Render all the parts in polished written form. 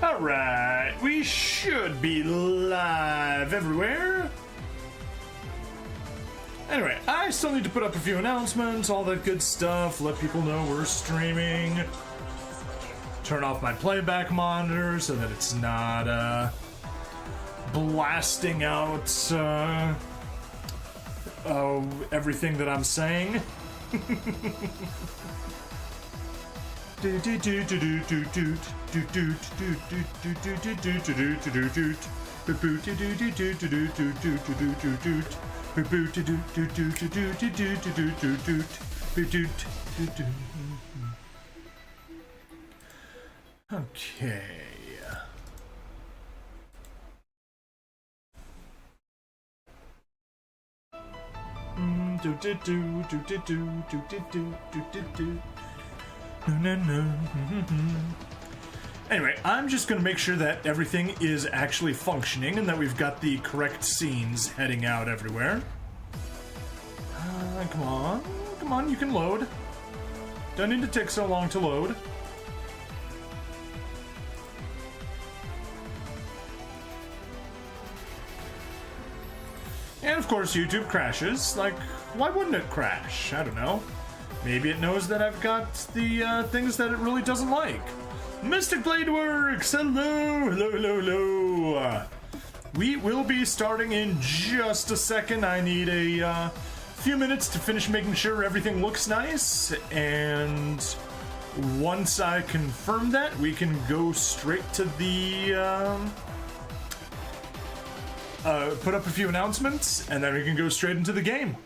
Alright, we should be live everywhere. Anyway, I still need to put up a few announcements, all that good stuff, let people know we're streaming. Turn off my playback monitor so that it's not blasting out everything that I'm saying. Okay. Anyway, I'm just going to make sure that everything is actually functioning and that we've got the correct scenes heading out everywhere. Come on, you can load. Don't need to take so long to load. And of course, YouTube crashes. Like, why wouldn't it crash? I don't know. Maybe it knows that I've got the things that it really doesn't like. Mystic Blade Works! Hello! We will be starting in just a second. I need a few minutes to finish making sure everything looks nice. And once I confirm that, we can go straight to the... put up a few announcements, and then we can go straight into the game.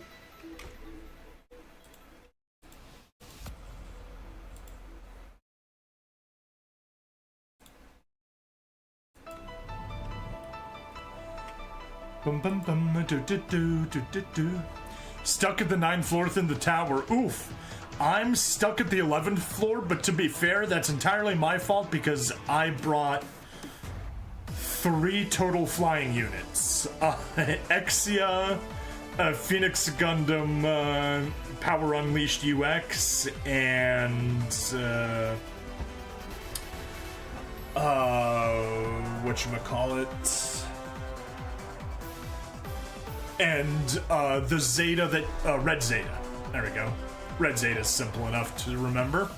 Stuck at the 9th floor in the tower. Oof. I'm stuck at the 11th floor, but to be fair, that's entirely my fault because I brought 3 total flying units. Exia, Phoenix Gundam, Power Unleashed UX, and whatchamacallit? And the Zeta that Red Zeta. There we go. Red Zeta is simple enough to remember.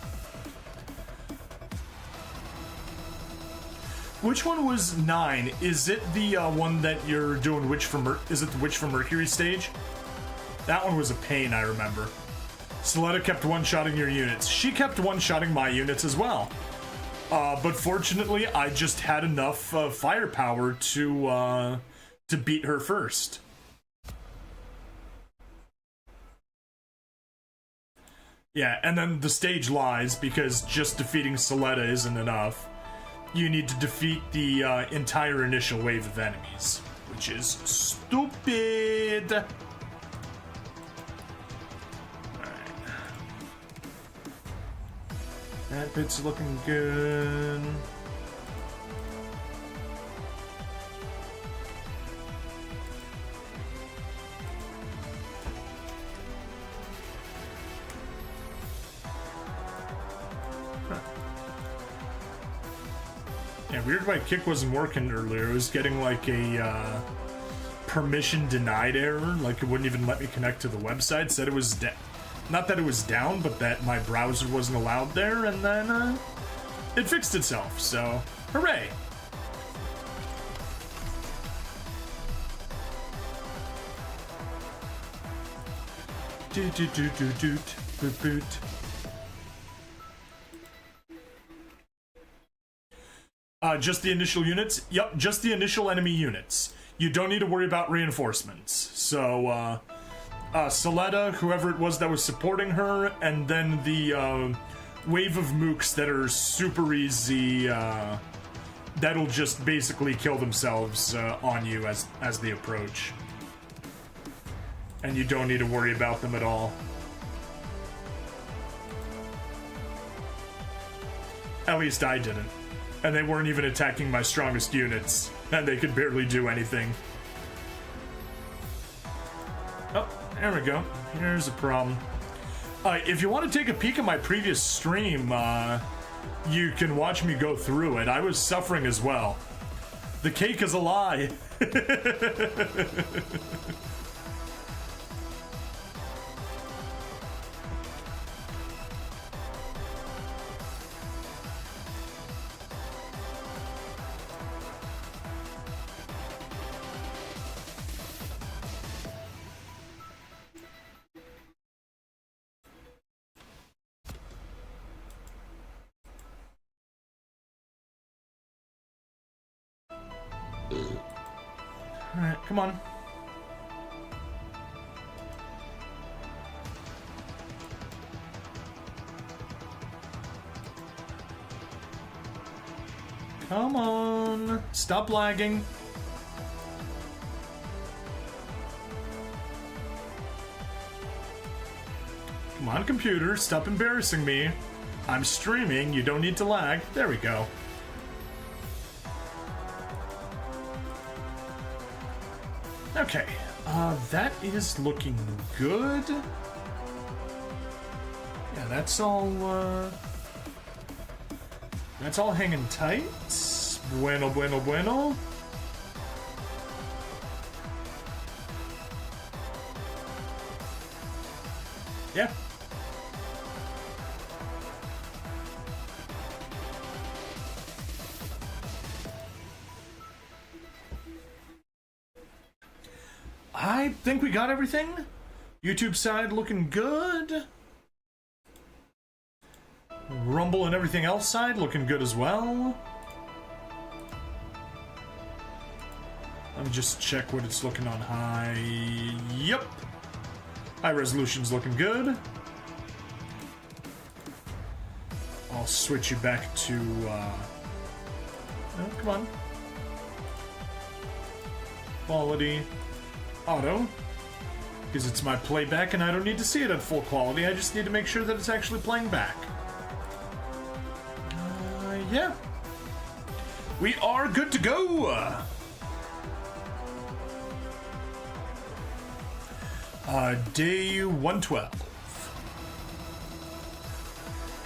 Which one was 9? Is it the one that you're doing is it the Witch from Mercury stage? That one was a pain, I remember. Soletta kept one-shotting your units. She kept one-shotting my units as well. But fortunately, I just had enough firepower to beat her first. Yeah, and then the stage lies because just defeating Soletta isn't enough. You need to defeat the entire initial wave of enemies, which is stupid. Alright. That bit's looking good. Yeah, weird why Kick wasn't working earlier. It was getting like a permission denied error. Like it wouldn't even let me connect to the website. Said it was not that it was down, but that my browser wasn't allowed there. And then it fixed itself. So hooray! Boot. Just the initial units? Yep, just the initial enemy units. You don't need to worry about reinforcements. So, Soletta, whoever it was that was supporting her, and then the wave of mooks that are super easy, that'll just basically kill themselves on you as they approach. And you don't need to worry about them at all. At least I didn't. And they weren't even attacking my strongest units, and they could barely do anything. Oh, there we go. Here's a problem. If you want to take a peek at my previous stream, you can watch me go through it. I was suffering as well. The cake is a lie. Alright, come on. Come on. Stop lagging. Come on, computer. Stop embarrassing me. I'm streaming. You don't need to lag. There we go. Okay, that is looking good. Yeah, that's all hanging tight. Bueno, bueno, bueno. Yeah. I think we got everything. YouTube side looking good. Rumble and everything else side looking good as well. Let me just check what it's looking on high. Yep. High resolution's looking good. I'll switch you back to, oh, come on. Quality. Auto, because it's my playback and I don't need to see it at full quality. I just need to make sure that it's actually playing back. Yeah. We are good to go. Day 112.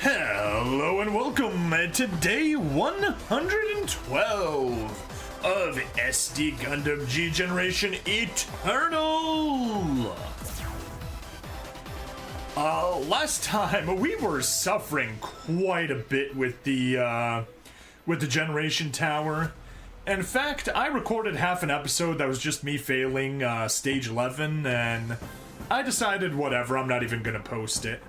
Hello and welcome to day 112 of SD Gundam G Generation Eternal! Last time we were suffering quite a bit with the Generation Tower. In fact, I recorded half an episode that was just me failing stage 11, and I decided whatever, I'm not even gonna post it.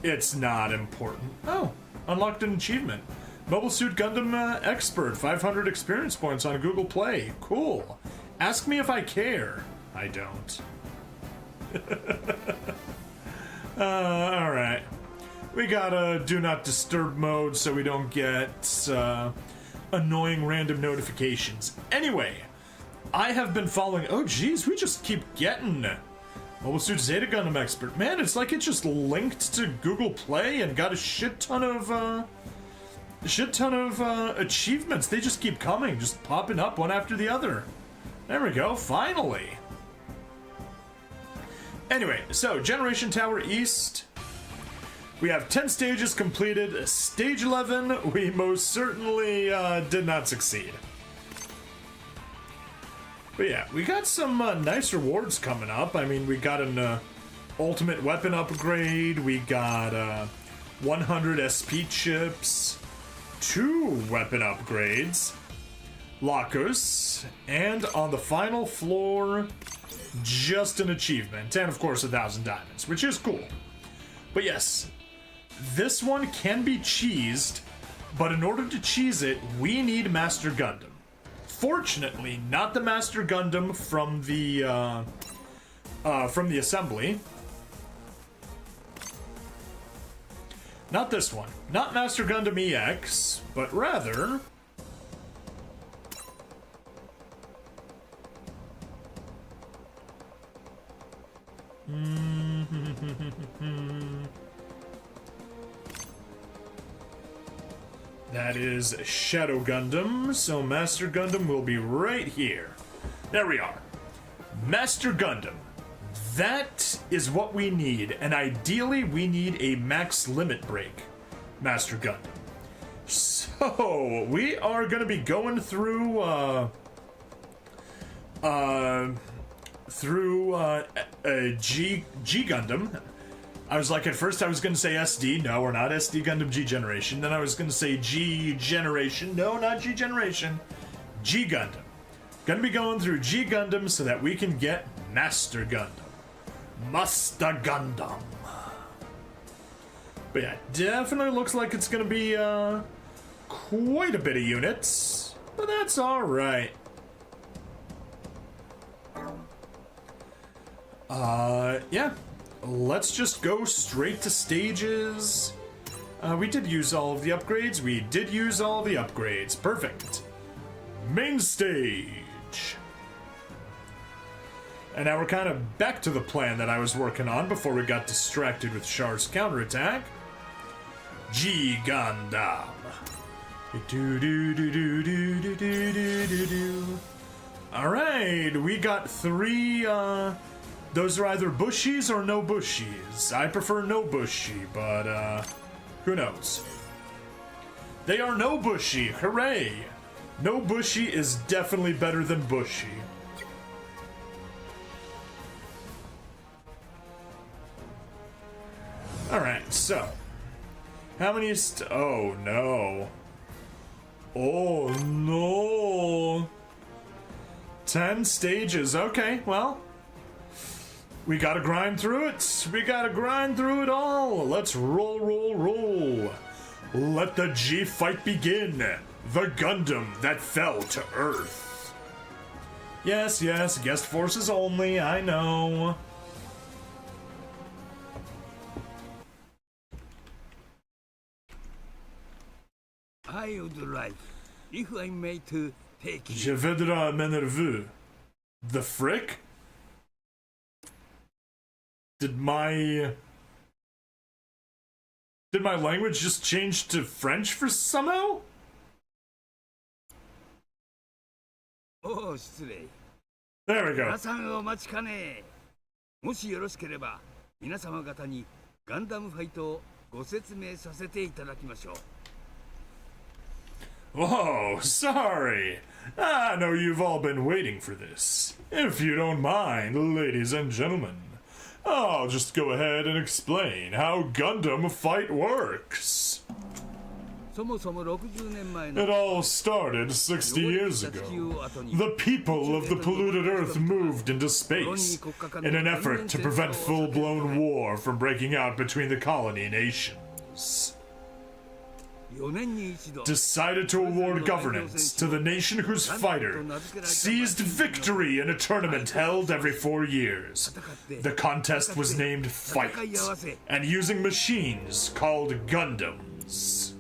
It's not important. Oh, unlocked an achievement. Mobile Suit Gundam Expert, 500 experience points on Google Play. Cool. Ask me if I care. I don't. Alright. We got a Do Not Disturb mode so we don't get annoying random notifications. Anyway, I have been following... Oh, geez, we just keep getting... Mobile Suit Zeta Gundam Expert. Man, it's like it just linked to Google Play and got a shit ton of achievements. They just keep coming, just popping up one after the other. There we go, finally. Anyway, so Generation Tower East. We have 10 stages completed. Stage 11, we most certainly did not succeed. But yeah, we got some nice rewards coming up. I mean, we got an ultimate weapon upgrade. We got 100 SP chips. 2 weapon upgrades, Lacus, and on the final floor, just an achievement, and of course 1,000 diamonds, which is cool. But yes, this one can be cheesed, but in order to cheese it, we need Master Gundam. Fortunately, not the Master Gundam from the assembly. Not this one. Not Master Gundam EX, but rather... That is Shadow Gundam, so Master Gundam will be right here. There we are. Master Gundam. That is what we need, and ideally we need a max limit break Master Gundam. So, we are gonna be going through, G Gundam. I was like, at first I was gonna say SD, no, we're not SD Gundam G Generation. Then I was gonna say G Generation, no, not G Generation, G Gundam. Gonna be going through G Gundam so that we can get Master Gundam. Master Gundam. But yeah, definitely looks like it's gonna be, quite a bit of units. But that's alright. Yeah. Let's just go straight to stages. We did use all of the upgrades. We did use all the upgrades. Perfect. Main stage. And now we're kind of back to the plan that I was working on before we got distracted with Char's counterattack. G Gundam. Alright, we got 3, those are either bushies or no bushies. I prefer no bushy, but, who knows? They are no bushy, hooray! No bushy is definitely better than bushy. Alright, so. How many oh no. Oh no. 10 stages, okay, well. We gotta grind through it. We gotta grind through it all. Let's roll, roll, roll. Let the G fight begin. The Gundam that fell to Earth. Yes, yes, guest forces only, I know. I would like, if I may, to take you. Je voudrais m'énerver. The frick? Did my language just change to French for somehow? Oh, 失礼。 There we go. 皆さんお待ちかね。もしよろしければ、皆様方にガンダムファイトをご説明させていただきましょう。 Oh, sorry. I know you've all been waiting for this. If you don't mind, ladies and gentlemen, I'll just go ahead and explain how Gundam fight works. そもそも60年前の It all started 60 years ago. The people of the polluted Earth moved into space in an effort to prevent full-blown war from breaking out between the colony nations. Decided to award governance to the nation whose fighter seized victory in a tournament held every 4 years. The contest was named Fight, and using machines called Gundams.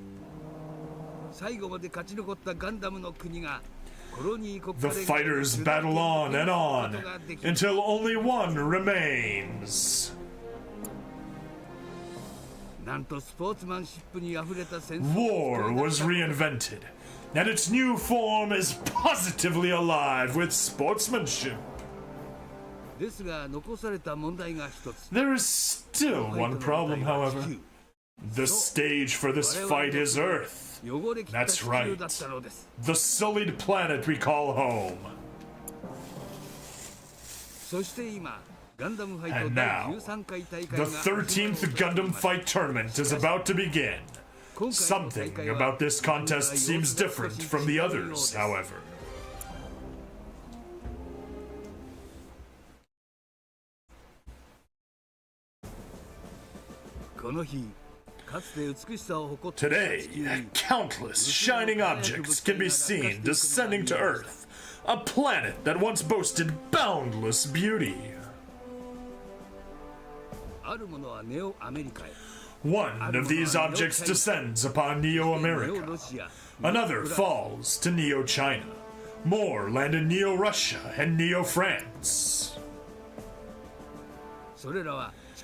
The fighters battle on and on until only one remains. War was reinvented, and its new form is positively alive with sportsmanship. There is still one problem, however. The stage for this fight is Earth. That's right. The sullied planet we call home. And now, the 13th Gundam Fight Tournament is about to begin. Something about this contest seems different from the others, however. Today, countless shining objects can be seen descending to Earth, a planet that once boasted boundless beauty. One of these objects descends upon Neo-America. Another falls to Neo-China. More land in Neo-Russia and Neo-France.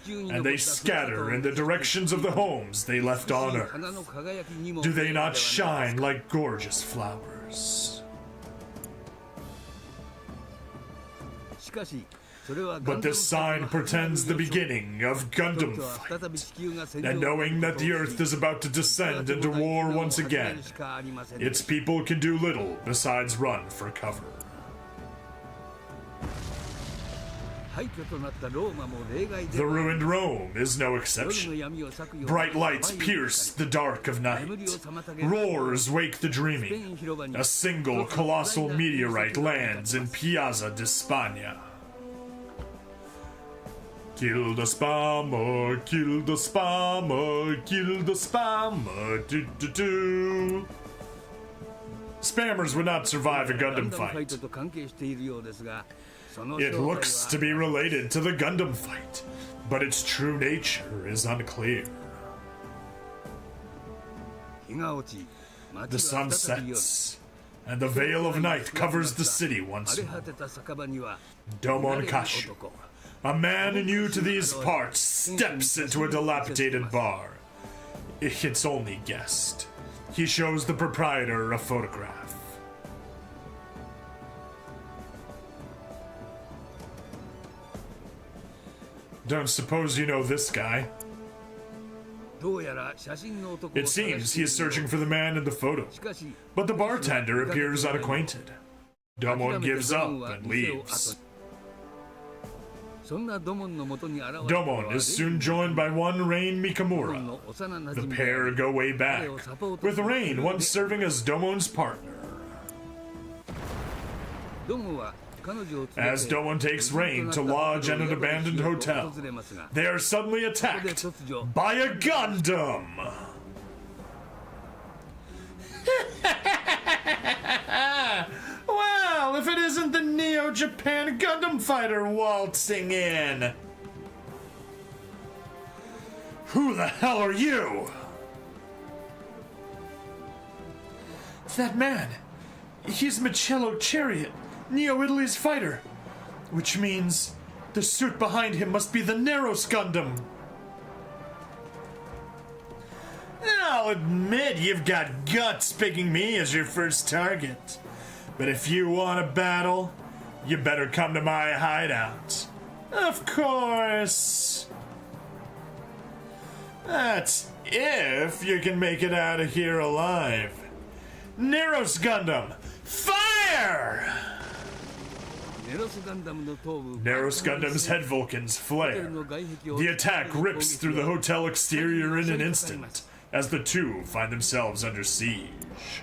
And they scatter in the directions of the homes they left on Earth. Do they not shine like gorgeous flowers? But this sign portends the beginning of Gundam fight. And knowing that the Earth is about to descend into war once again, its people can do little besides run for cover. The ruined Rome is no exception. Bright lights pierce the dark of night. Roars wake the dreaming. A single colossal meteorite lands in Piazza di Spagna. Kill the spammer, kill the spammer, kill the spammer, do. Spammers would not survive a Gundam fight. It looks to be related to the Gundam fight, but its true nature is unclear. The sun sets, and the veil of night covers the city once more. Domon Kashu, a man new to these parts, steps into a dilapidated bar. It's only guessed. He shows the proprietor a photograph. Don't suppose you know this guy? It seems he is searching for the man in the photo, but the bartender appears unacquainted. Domon gives up and leaves. Domon is soon joined by one Rain Mikamura. The pair go way back, with Rain once serving as Domon's partner. As Domon takes Rain to lodge at an abandoned hotel, they are suddenly attacked by a Gundam! Well, if it isn't the Neo-Japan Gundam fighter waltzing in! Who the hell are you? That man, he's Michello Chariot, Neo-Italy's fighter, which means the suit behind him must be the Narration Gundam. I'll admit you've got guts picking me as your first target, but if you want a battle, you better come to my hideout. Of course. That's if you can make it out of here alive. Narration Gundam, fire! Narration Gundam's head Vulcans flare. The attack rips through the hotel exterior in an instant, as the two find themselves under siege.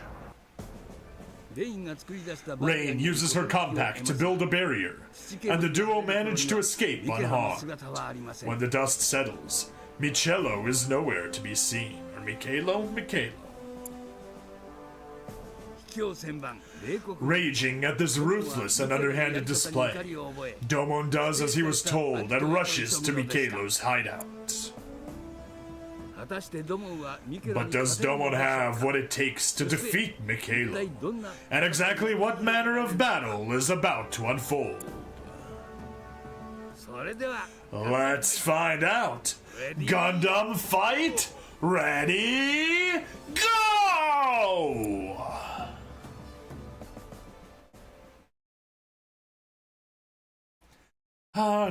Rain uses her compact to build a barrier, and the duo manage to escape unharmed. When the dust settles, Michello is nowhere to be seen. Or Mikhailo? Raging at this ruthless and underhanded display, Domon does as he was told and rushes to Mikhailo's hideout. But does Domon have what it takes to defeat Mikhailo? And exactly what manner of battle is about to unfold? Let's find out! Gundam fight! Ready? Go!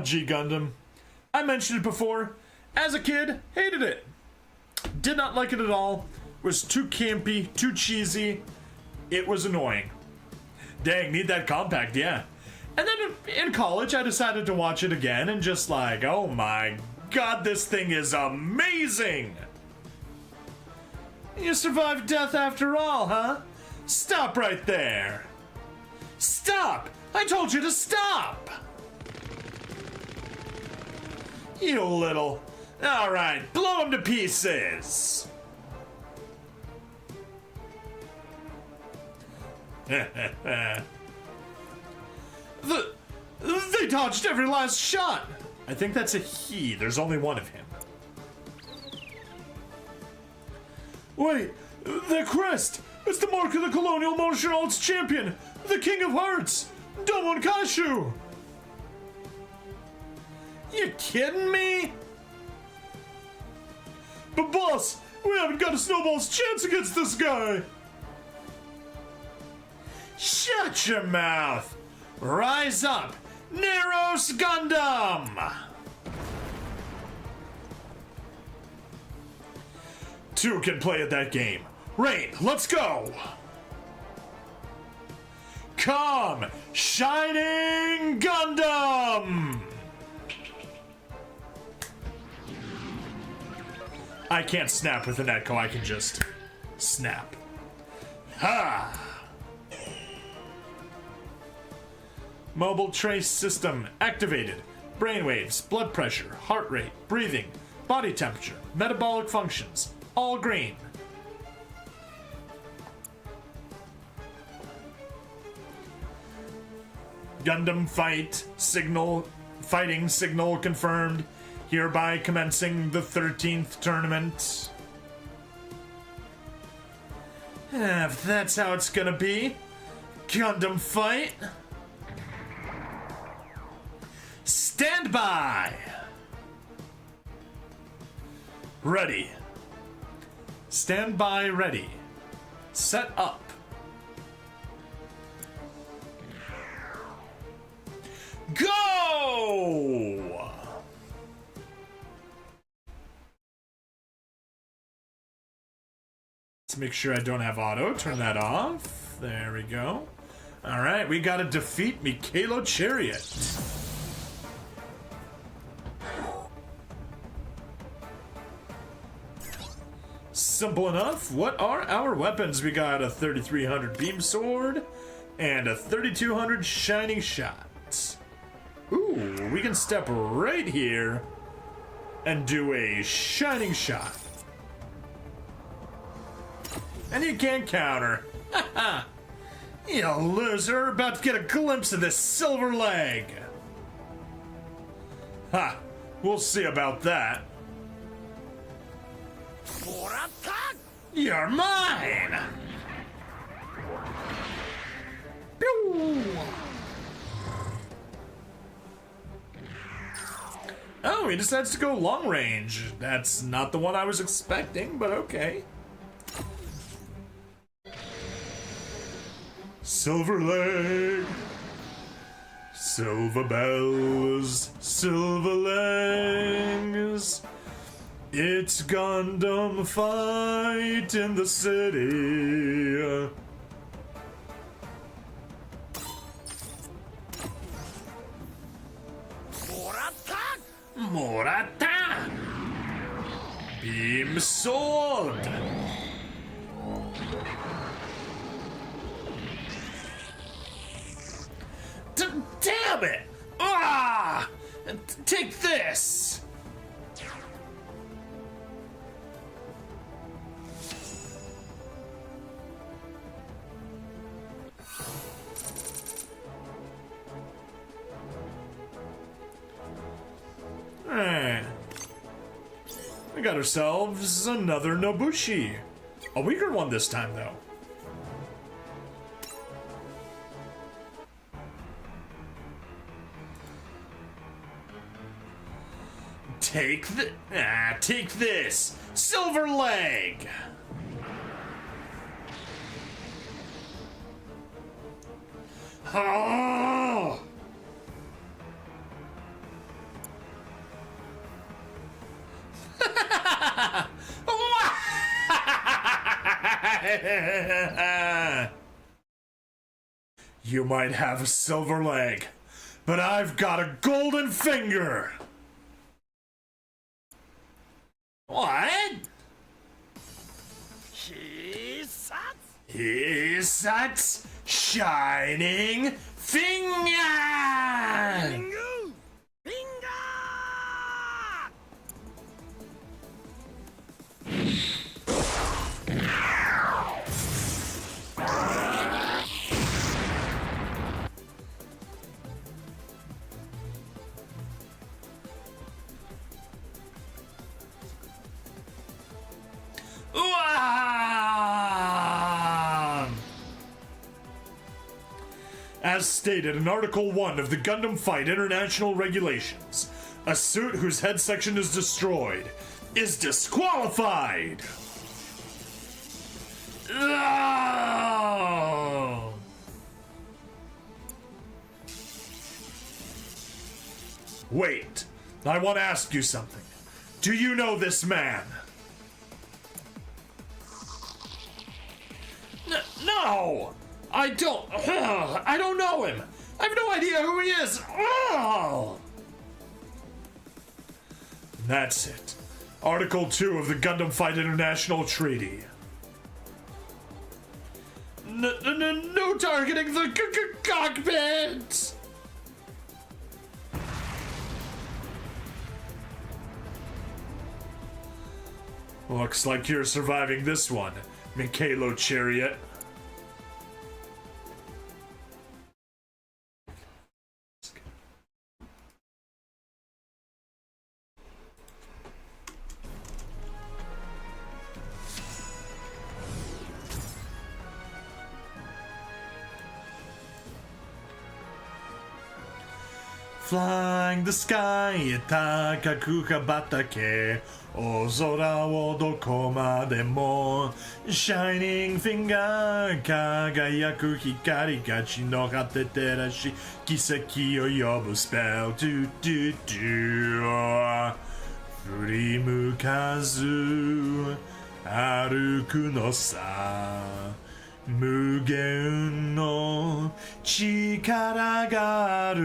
G Gundam. I mentioned it before. As a kid, hated it. Did not like it at all. Was too campy, too cheesy. It was annoying. Dang, need that compact, yeah. And then in college, I decided to watch it again and just like, oh my god, this thing is amazing! You survived death after all, huh? Stop right there. Stop! I told you to stop! You little... Alright, blow him to pieces! They dodged every last shot! I think that's a he. There's only one of him. Wait, that crest! It's the mark of the Colonial Motion Arts champion! The King of Hearts! Domon Kashu! You kidding me? But boss, we haven't got a snowball's chance against this guy! Shut your mouth! Rise up Narration Gundam! 2 can play at that game. Rain, let's go! Come, Shining Gundam! I can't snap with an echo, I can just snap. Ha! Mobile trace system activated. Brainwaves, blood pressure, heart rate, breathing, body temperature, metabolic functions, all green. Gundam fighting signal confirmed. Hereby commencing the 13th tournament. If that's how it's gonna be. Gundam fight. Stand by. Ready. Stand by, ready. Set up. Go! Let's make sure I don't have auto. Turn that off. There we go. Alright, we gotta defeat Mikhailo Chariot. Simple enough. What are our weapons? We got a 3300 beam sword and a 3200 shining shot. Ooh, we can step right here and do a shining shot. And you can't counter. Haha. You loser, about to get a glimpse of this silver leg. Ha, we'll see about that. You're mine! Pew! Oh, he decides to go long range. That's not the one I was expecting, but okay. Silver leg, silver bells, silver legs. It's Gundam fight in the city. Morata! Beam sword! Damn it! Ah! Take this! We got ourselves another Nobushi. A weaker one this time, though. Take this, silver leg. Oh. You might have a silver leg, but I've got a golden finger. What? Hisat's shining Fingah! As stated in Article 1 of the Gundam Fight International Regulations, a suit whose head section is destroyed is disqualified! Oh. Wait, I want to ask you something. Do you know this man? No! I don't know him! I have no idea who he is! Oh! That's it. Article 2 of the Gundam Fight International Treaty. No targeting the cockpit! Looks like you're surviving this one, Mikhailo Chariot. Flying the sky, takaku kabatake, ozora wo doko made mo, shining finger, kagayaku hikari ga shinogatte terashi, kiseki o yobu spell, do do do, furimukazu, aruku no sa. 無限の力がある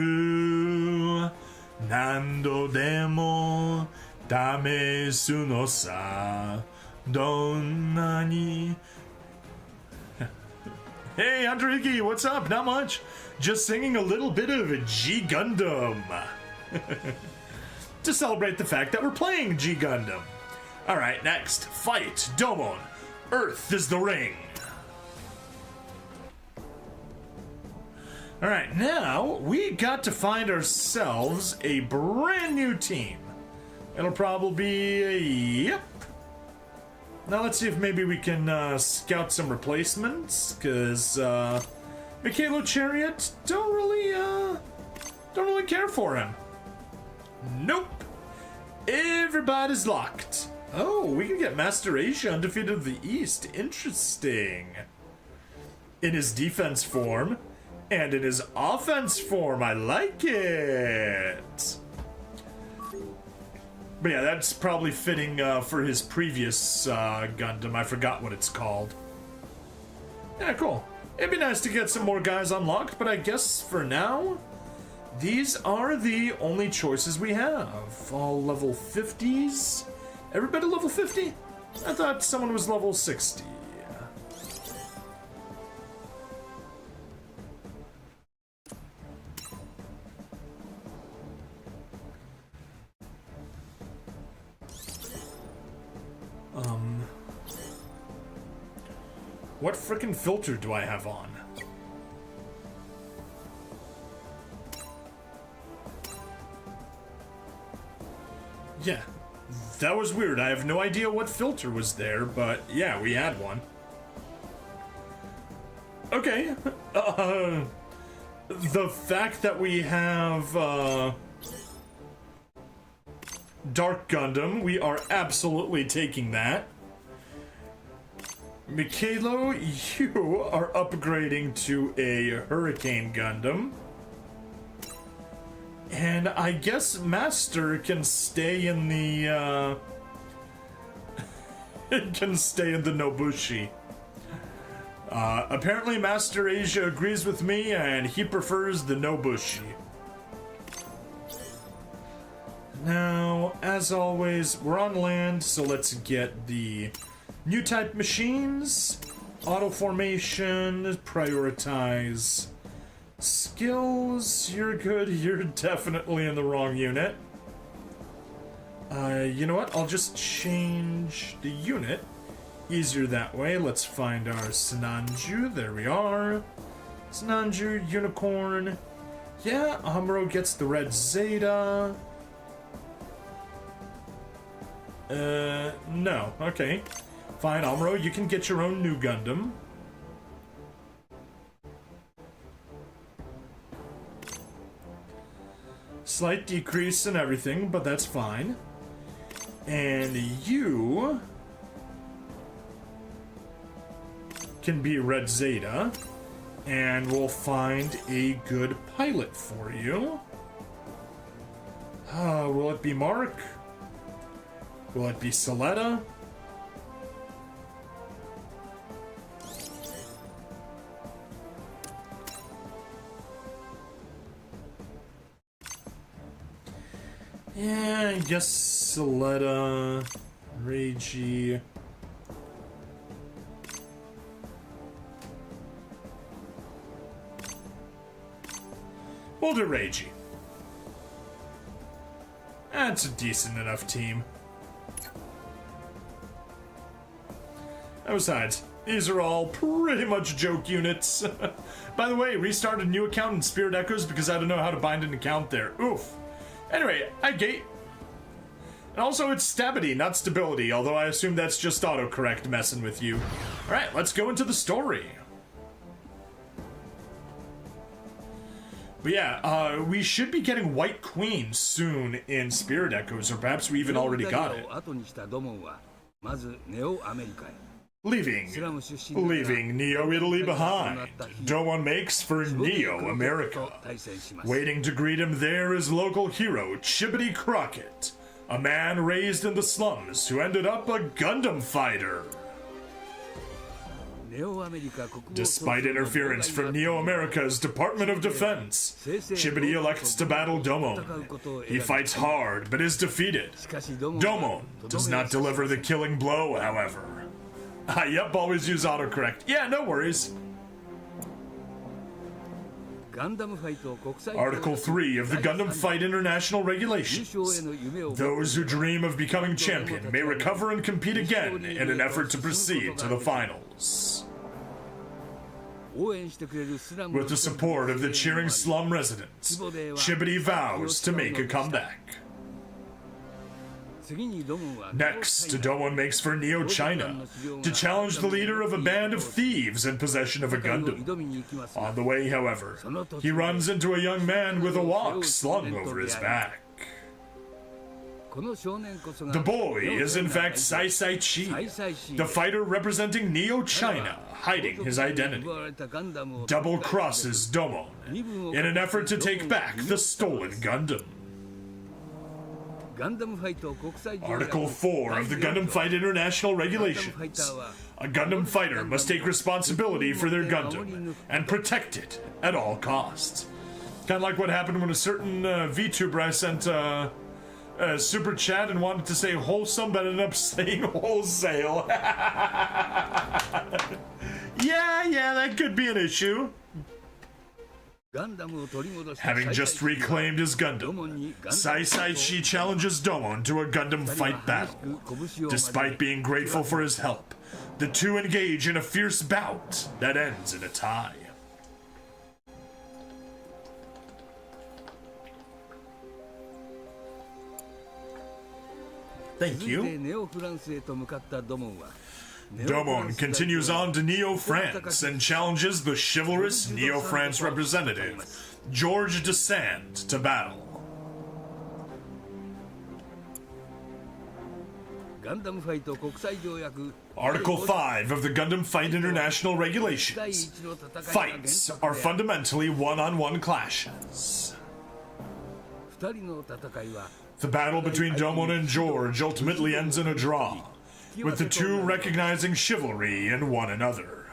何度でも試すのさどんなに Hey Hunter Hickey, what's up? Not much. Just singing a little bit of G Gundam to celebrate the fact that we're playing G Gundam. Alright, next. Fight Domon. Earth is the ring. Alright, now we got to find ourselves a brand new team. It'll probably be yep. Now let's see if maybe we can scout some replacements, because Mikhailo Chariot don't really care for him. Nope. Everybody's locked. Oh, we can get Master Asia undefeated of the East. Interesting. In his defense form. And in his offense form, I like it. But yeah, that's probably fitting for his previous Gundam. I forgot what it's called. Yeah, cool. It'd be nice to get some more guys unlocked, but I guess for now, these are the only choices we have. All level 50s. Everybody level 50? I thought someone was level 60. What frickin' filter do I have on? Yeah, that was weird. I have no idea what filter was there, but yeah, we had one. Okay. The fact that we have Dark Gundam, we are absolutely taking that. Mikhailo, you are upgrading to a Hurricane Gundam. And I guess Master can stay in the, can stay in the Nobushi. Apparently Master Asia agrees with me and he prefers the Nobushi. Now, as always, we're on land, so let's get the new type machines, auto formation, prioritize skills. You're good. You're definitely in the wrong unit. You know what? I'll just change the unit. Easier that way. Let's find our Sinanju. There we are. Sinanju, Unicorn. Yeah, Amuro gets the red Zeta. No. Okay. Fine, Amuro, you can get your own new Gundam. Slight decrease in everything, but that's fine. And you can be Red Zeta, and we'll find a good pilot for you. Will it be Mark? Will it be Soletta? Yeah, I guess Soletta, Reiji. We'll do Reiji. That's a decent enough team. And besides, these are all pretty much joke units. By the way, restarted a new account in Spirit Echoes because I don't know how to bind an account there. Oof. Anyway, I gate. And also it's stability, not stability, although I assume that's just autocorrect messing with you. Alright, let's go into the story. But yeah, we should be getting White Queen soon in Spirit Echoes, or perhaps we even already got it. Leaving Neo-Italy behind, Domon makes for Neo-America. Waiting to greet him there is local hero Chibbity Crockett, a man raised in the slums who ended up a Gundam fighter. Despite interference from Neo-America's Department of Defense, Chibbity elects to battle Domon. He fights hard, but is defeated. Domon does not deliver the killing blow, however. Yep, always use autocorrect. Yeah, no worries. Article 3 of the Gundam Fight International Regulations. Those who dream of becoming champion may recover and compete again in an effort to proceed to the finals. With the support of the cheering slum residents, Chibbity vows to make a comeback. Next, Domon makes for Neo-China to challenge the leader of a band of thieves in possession of a Gundam. On the way, however, he runs into a young man with a wok slung over his back. The boy is in fact Sai Chi, the fighter representing Neo-China, hiding his identity. Double crosses Domon in an effort to take back the stolen Gundam. Article 4 of the Gundam Fight International Regulations. A Gundam fighter must take responsibility for their Gundam and protect it at all costs. Kind of like what happened when a certain VTuber I sent a super chat and wanted to say wholesome but ended up saying wholesale. Yeah, that could be an issue. Having just reclaimed his Gundam, Sai Chi challenges Domon to a Gundam fight battle. Despite being grateful for his help, the two engage in a fierce bout that ends in a tie. Thank you. Domon continues on to Neo-France and challenges the chivalrous Neo-France representative, George Desand, to battle. Article 5 of the Gundam Fight International Regulations. Fights are fundamentally one-on-one clashes. The battle between Domon and George ultimately ends in a draw, with the two recognizing chivalry in one another.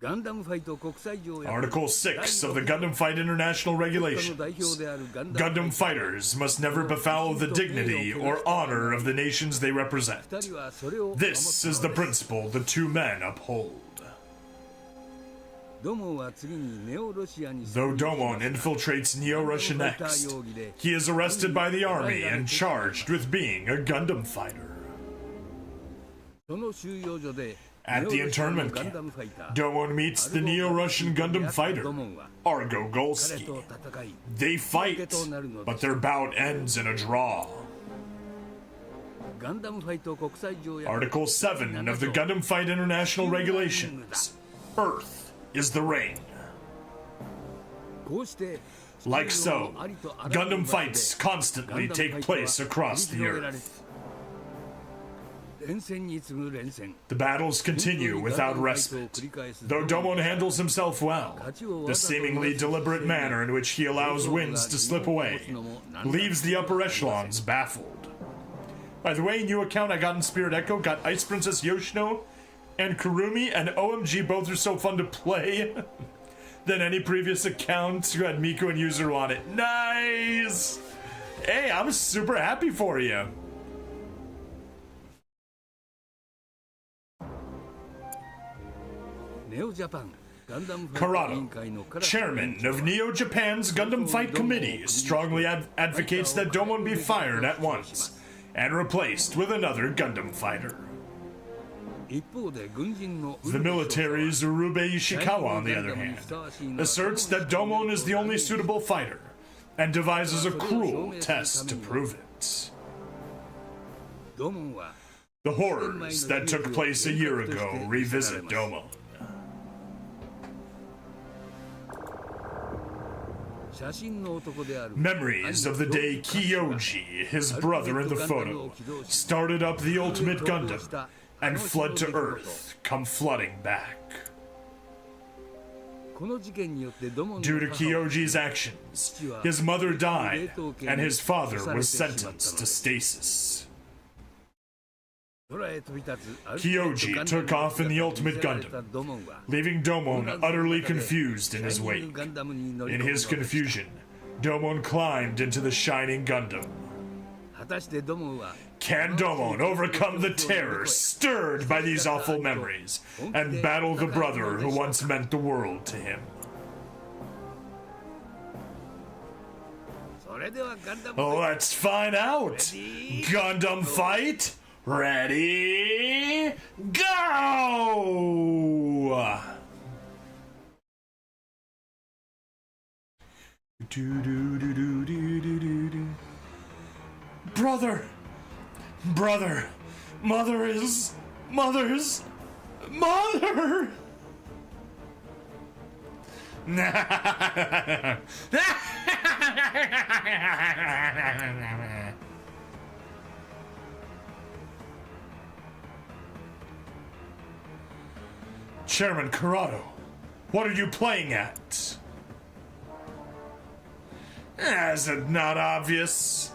Article 6 of the Gundam Fight International Regulations. Gundam fighters must never befoul the dignity or honor of the nations they represent. This is the principle the two men uphold. Though Domon infiltrates Neo-Russia next, he is arrested by the army and charged with being a Gundam fighter. At the internment camp, Domon meets the Neo-Russian Gundam fighter, Argo Golsky. They fight, but their bout ends in a draw. Article 7 of the Gundam Fight International Regulations. Earth is the reign. Like so, Gundam fights constantly take place across the Earth. The battles continue without respite. Though Domon handles himself well, the seemingly deliberate manner in which he allows wins to slip away leaves the upper echelons baffled. By the way, new account I got in Spirit Echo got Ice Princess Yoshino and Kurumi, and OMG, both are so fun to play than any previous account who had Miku and Yuzuru on it. Nice! Hey, I'm super happy for you. Corrado, chairman of Neo Japan's Gundam Fight Committee, strongly advocates that Domon be fired at once and replaced with another Gundam fighter. The military's Urube Ishikawa, on the other hand, asserts that Domon is the only suitable fighter and devises a cruel test to prove it. The horrors that took place a year ago revisit Domon. Memories of the day Kyoji, his brother in the photo, started up the Ultimate Gundam and fled to Earth, come flooding back. Due to Kyoji's actions, his mother died and his father was sentenced to stasis. Kyoji took off in the Ultimate Gundam, leaving Domon utterly confused in his wake. In his confusion, Domon climbed into the Shining Gundam. Can Domon overcome the terror stirred by these awful memories and battle the brother who once meant the world to him? Let's find out! Gundam fight! Ready, go! Brother! Brother! Mother's mother! Chairman Corrado, what are you playing at? Is it not obvious?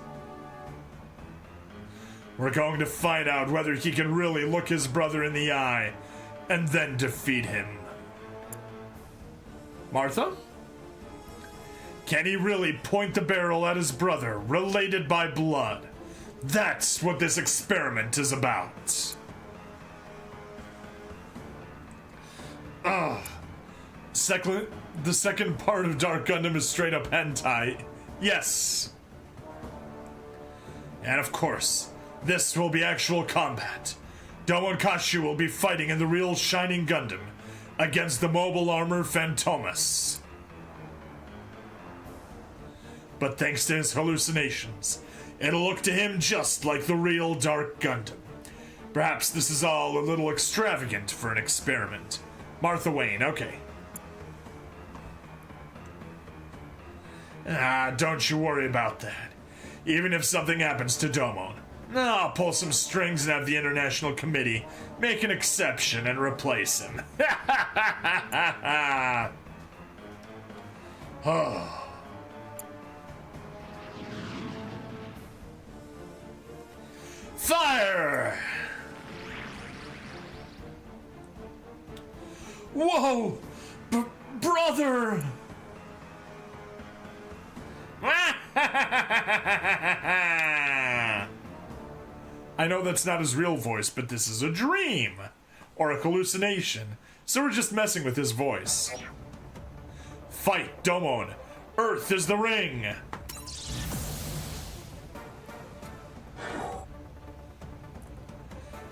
We're going to find out whether he can really look his brother in the eye and then defeat him. Martha? Can he really point the barrel at his brother, related by blood? That's what this experiment is about. The second part of Dark Gundam is straight up hentai. Yes. And of course, this will be actual combat. Domon Kasshu will be fighting in the real Shining Gundam against the mobile armor Phantomas. But thanks to his hallucinations, it'll look to him just like the real Dark Gundam. Perhaps this is all a little extravagant for an experiment. Martha Wayne, okay. Don't you worry about that. Even if something happens to Domon, I'll pull some strings and have the International Committee make an exception and replace him. Oh. Fire! Whoa! Brother! I know that's not his real voice, but this is a dream! Or a hallucination, so we're just messing with his voice. Fight, Domon! Earth is the ring!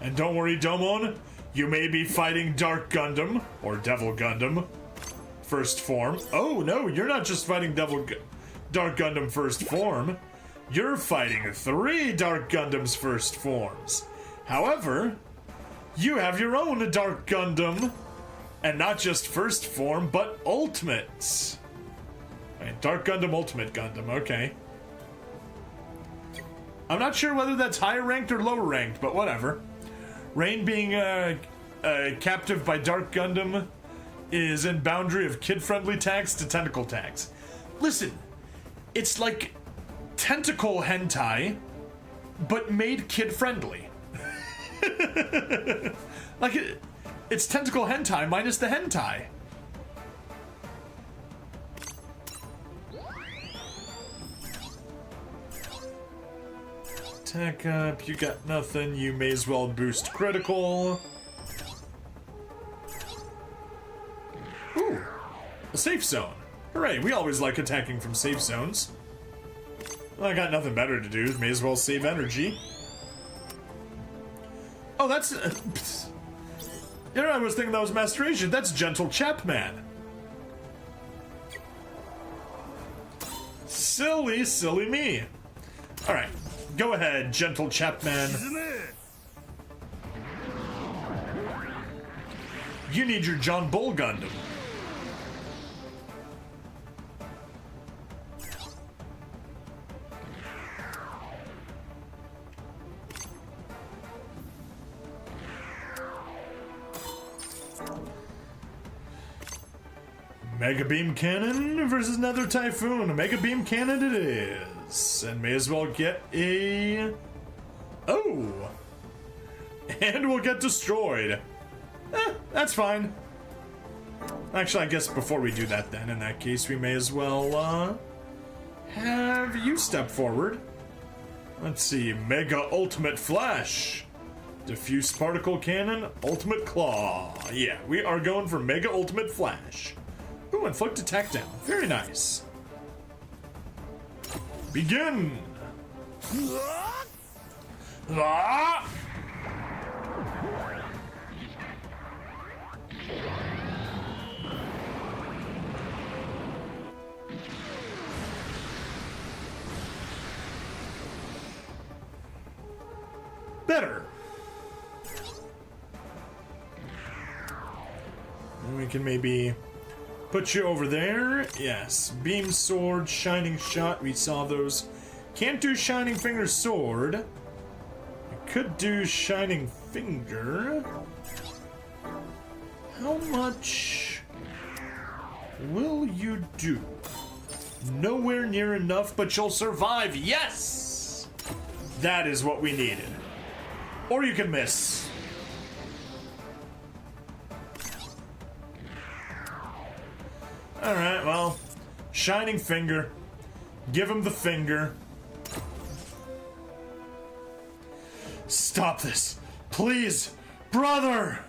And don't worry, Domon, you may be fighting Dark Gundam, or Devil Gundam, first form. Oh no, you're not just fighting Dark Gundam first form. You're fighting 3 Dark Gundam's first forms. However, you have your own Dark Gundam, and not just first form, but Ultimates. Right, Dark Gundam, Ultimate Gundam, okay. I'm not sure whether that's higher ranked or lower ranked, but whatever. Rain being captive by Dark Gundam is in boundary of kid-friendly tags to tentacle tags. Listen, it's like tentacle hentai, but made kid-friendly. Like, it's tentacle hentai minus the hentai. Attack up, you got nothing, you may as well boost critical. Ooh, a safe zone. Hooray, we always like attacking from safe zones. Well, I got nothing better to do, may as well save energy. Oh, that's... I was thinking that was Masteration. That's Gentle Chapman. Silly, silly me. Alright, go ahead, Gentle Chapman. You need your John Bull Gundam. Mega Beam Cannon versus another Typhoon. A Mega Beam Cannon it is. And may as well get a... Oh! And we'll get destroyed. That's fine. Actually, I guess before we do that then, in that case, we may as well, have you step forward. Let's see. Mega Ultimate Flash. Diffuse Particle Cannon, Ultimate Claw. Yeah, we are going for Mega Ultimate Flash. Ooh, inflict attack down. Very nice. Begin! Ah! Better. And we can maybe put you over there. Yes. Beam Sword, Shining Shot. We saw those. Can't do Shining Finger Sword. I could do Shining Finger. How much will you do? Nowhere near enough, but you'll survive. Yes! That is what we needed. Or you can miss. Alright, well, Shining Finger. Give him the finger. Stop this. Please, brother!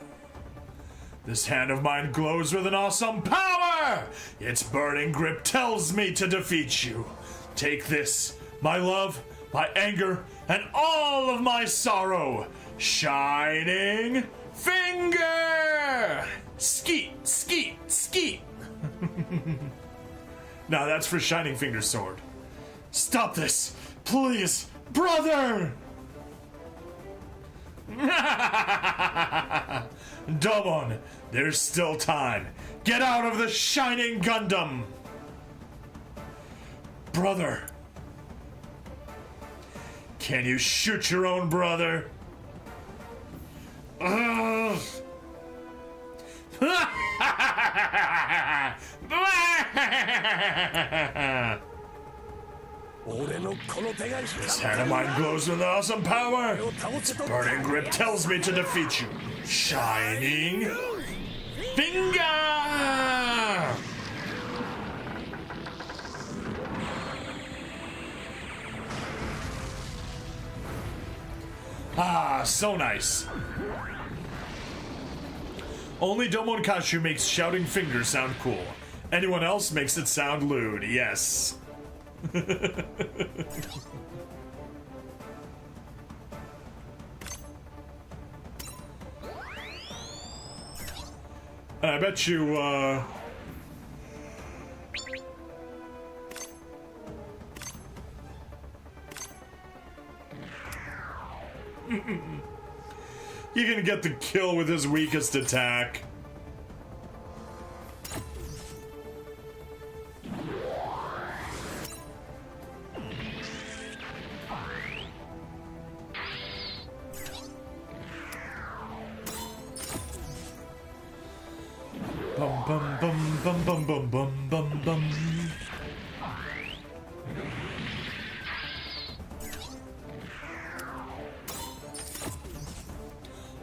This hand of mine glows with an awesome power! Its burning grip tells me to defeat you. Take this, my love, my anger, and all of my sorrow. Shining Finger! Skeet, skeet, skeet. Now that's for Shining Finger Sword. Stop this, please, brother! Domon, there's still time. Get out of the Shining Gundam! Brother. Can you shoot your own brother? Ugh. This hand of mine glows with awesome power. Its burning grip tells me to defeat you. Shining Fingah! Ah, so nice. Only Domon Kashu makes shouting finger sound cool. Anyone else makes it sound lewd, yes. I bet you, you're gonna get the kill with his weakest attack. bum bum bum bum bum bum bum bum.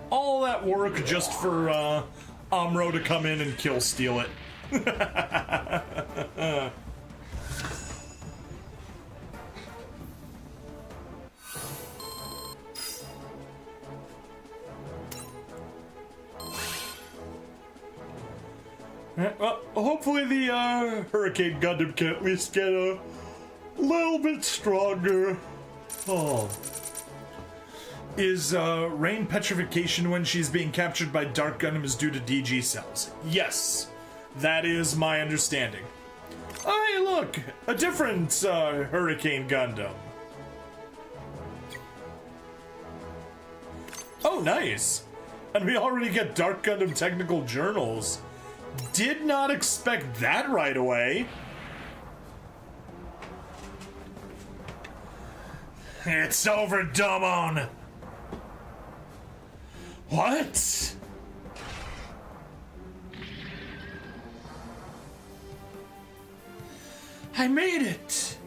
All that work just for Amuro to come in and kill steal it. Well, hopefully the Hurricane Gundam can at least get a little bit stronger. Oh. Is rain petrification when she's being captured by Dark Gundam is due to DG cells? Yes, that is my understanding. Oh, hey, look! A different Hurricane Gundam. Oh, nice. And we already get Dark Gundam technical journals. Did not expect that right away. It's over, Domon. What? I made it.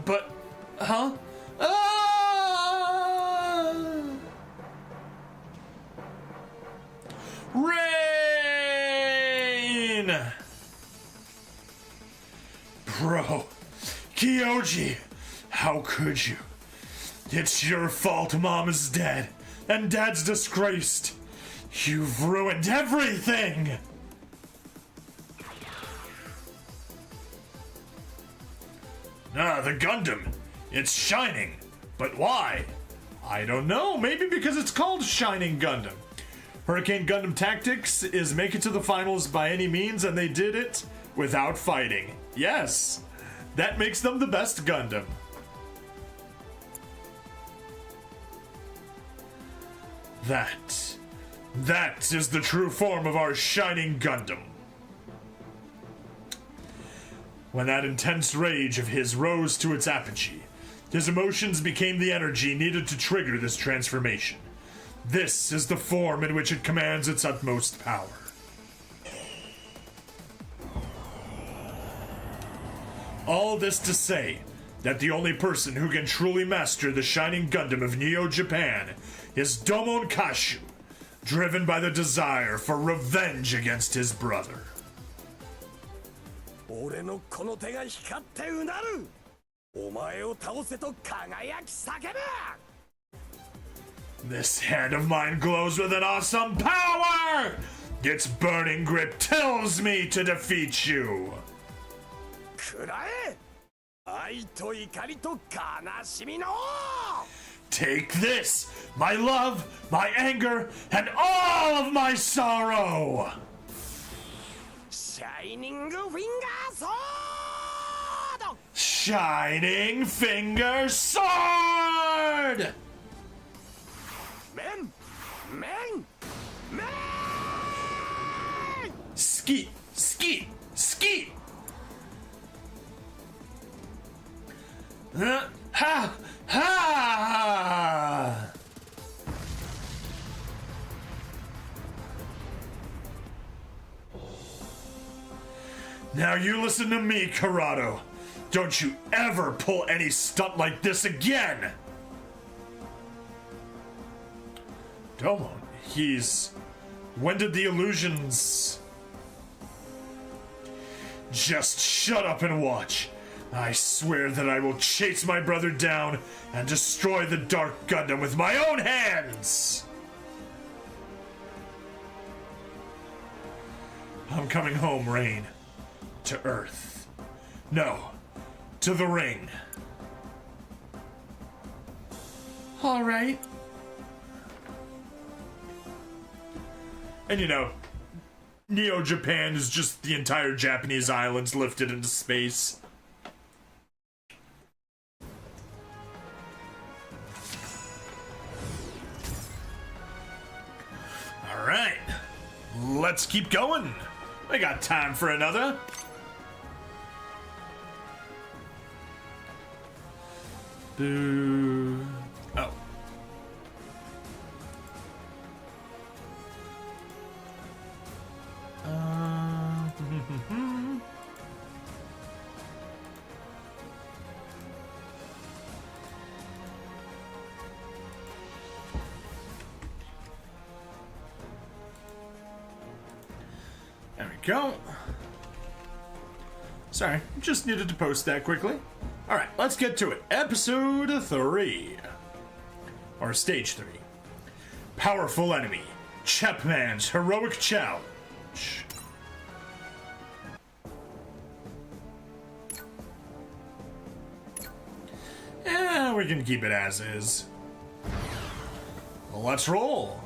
But, huh? Ah! Rain! Bro, Kyoji, how could you? It's your fault Mom is dead, and Dad's disgraced. You've ruined everything! The Gundam. It's shining. But why? I don't know. Maybe because it's called Shining Gundam. Hurricane Gundam tactics is make it to the finals by any means, and they did it without fighting. Yes, that makes them the best Gundam. That is the true form of our Shining Gundam. When that intense rage of his rose to its apogee, his emotions became the energy needed to trigger this transformation. This is the form in which it commands its utmost power. All this to say that the only person who can truly master the Shining Gundam of Neo Japan is Domon Kashu, driven by the desire for revenge against his brother. This hand of mine glows with an awesome power! Its burning grip tells me to defeat you! Take this, my love, my anger, and all of my sorrow! Shining Finger Sword! Shining Finger Sword! Men! Skeet! Skeet! Skeet! Ha! Ha! Now you listen to me, Corrado. Don't you ever pull any stunt like this again! Domon, when did the illusions... Just shut up and watch. I swear that I will chase my brother down and destroy the Dark Gundam with my own hands! I'm coming home, Rain. To Earth. No, to the ring. All right. And you know, Neo Japan is just the entire Japanese islands lifted into space. All right, let's keep going. I got time for another. Boo. Oh. go. Sorry, just needed to post that quickly. Alright, let's get to it. Episode 3. Or Stage 3. Powerful enemy. Chapman's heroic challenge. We can keep it as is. Well, let's roll.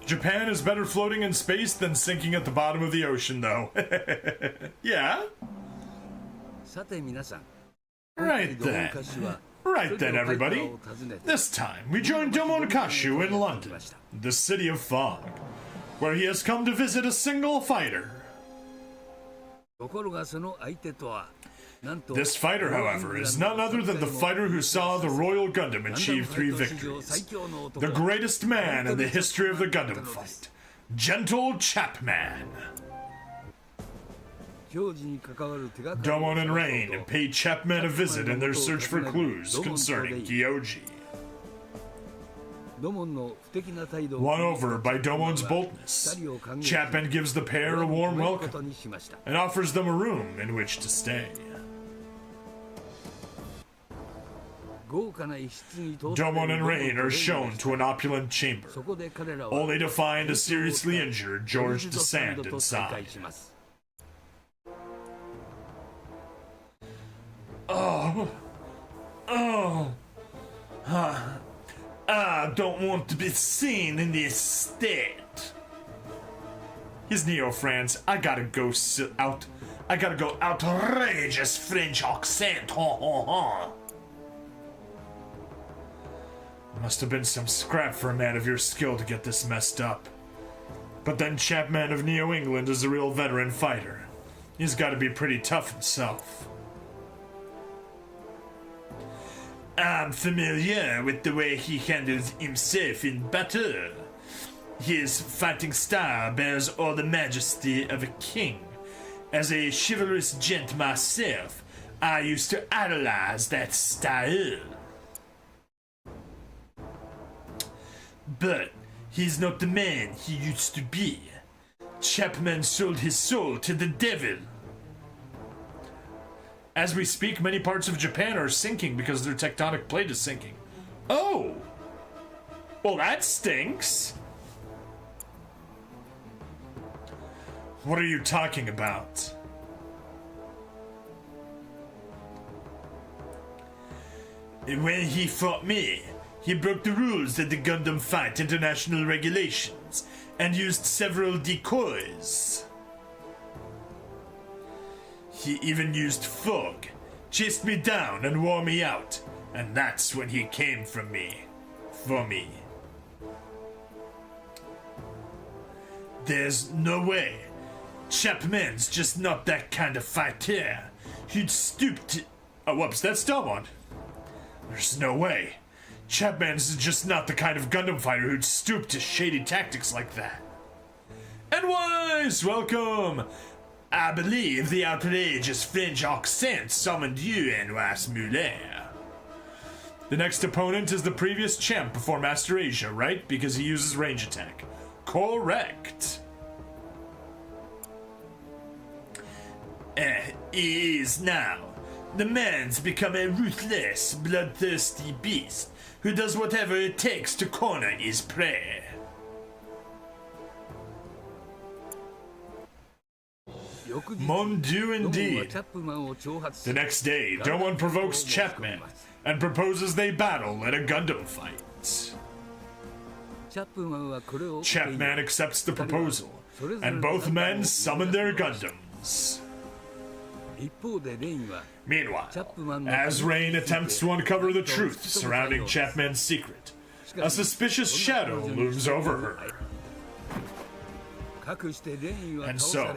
Japan is better floating in space than sinking at the bottom of the ocean, though. Yeah? Right then. Right then, everybody. This time, we join Domon Choukyuu in London, the city of fog, where he has come to visit a single fighter. This fighter, however, is none other than the fighter who saw the Royal Gundam achieve 3 victories. The greatest man in the history of the Gundam fight, Gentle Chapman. Domon and Rain pay Chapman a visit in their search for clues concerning Gyoji. Won over by Domon's boldness, Chapman gives the pair a warm welcome and offers them a room in which to stay. Domon and Rain are shown to an opulent chamber, only to find a seriously injured George Desand inside. I don't want to be seen in this state. His neo-France, I gotta go outrageous French accent, Must have been some scrap for a man of your skill to get this messed up. But then Chapman of Neo England is a real veteran fighter. He's gotta be pretty tough himself. I'm familiar with the way he handles himself in battle. His fighting style bears all the majesty of a king. As a chivalrous gent myself, I used to idolize that style. But he's not the man he used to be. Chapman sold his soul to the devil. As we speak, many parts of Japan are sinking because their tectonic plate is sinking. Oh! Well, that stinks. What are you talking about? When he fought me, he broke the rules of the Gundam Fight International Regulations and used several decoys. He even used fog, chased me down and wore me out, and that's when he came for me. There's no way. Chapman's just not that kind of fighter. He'd stoop to... Oh, whoops, that's Domon. There's no way. Chapman's just not the kind of Gundam fighter who'd stoop to shady tactics like that. And Wise, welcome! I believe the outrageous French accent summoned you, N.Y.S. Muller. The next opponent is the previous champ before Master Asia, right? Because he uses range attack. Correct. He is now. The man's become a ruthless, bloodthirsty beast who does whatever it takes to corner his prey. Mon Dieu, indeed. The next day, Domon provokes Chapman and proposes they battle at a Gundam fight. Chapman accepts the proposal, and both men summon their Gundams. Meanwhile, as Rain attempts to uncover the truth surrounding Chapman's secret, a suspicious shadow looms over her. And so,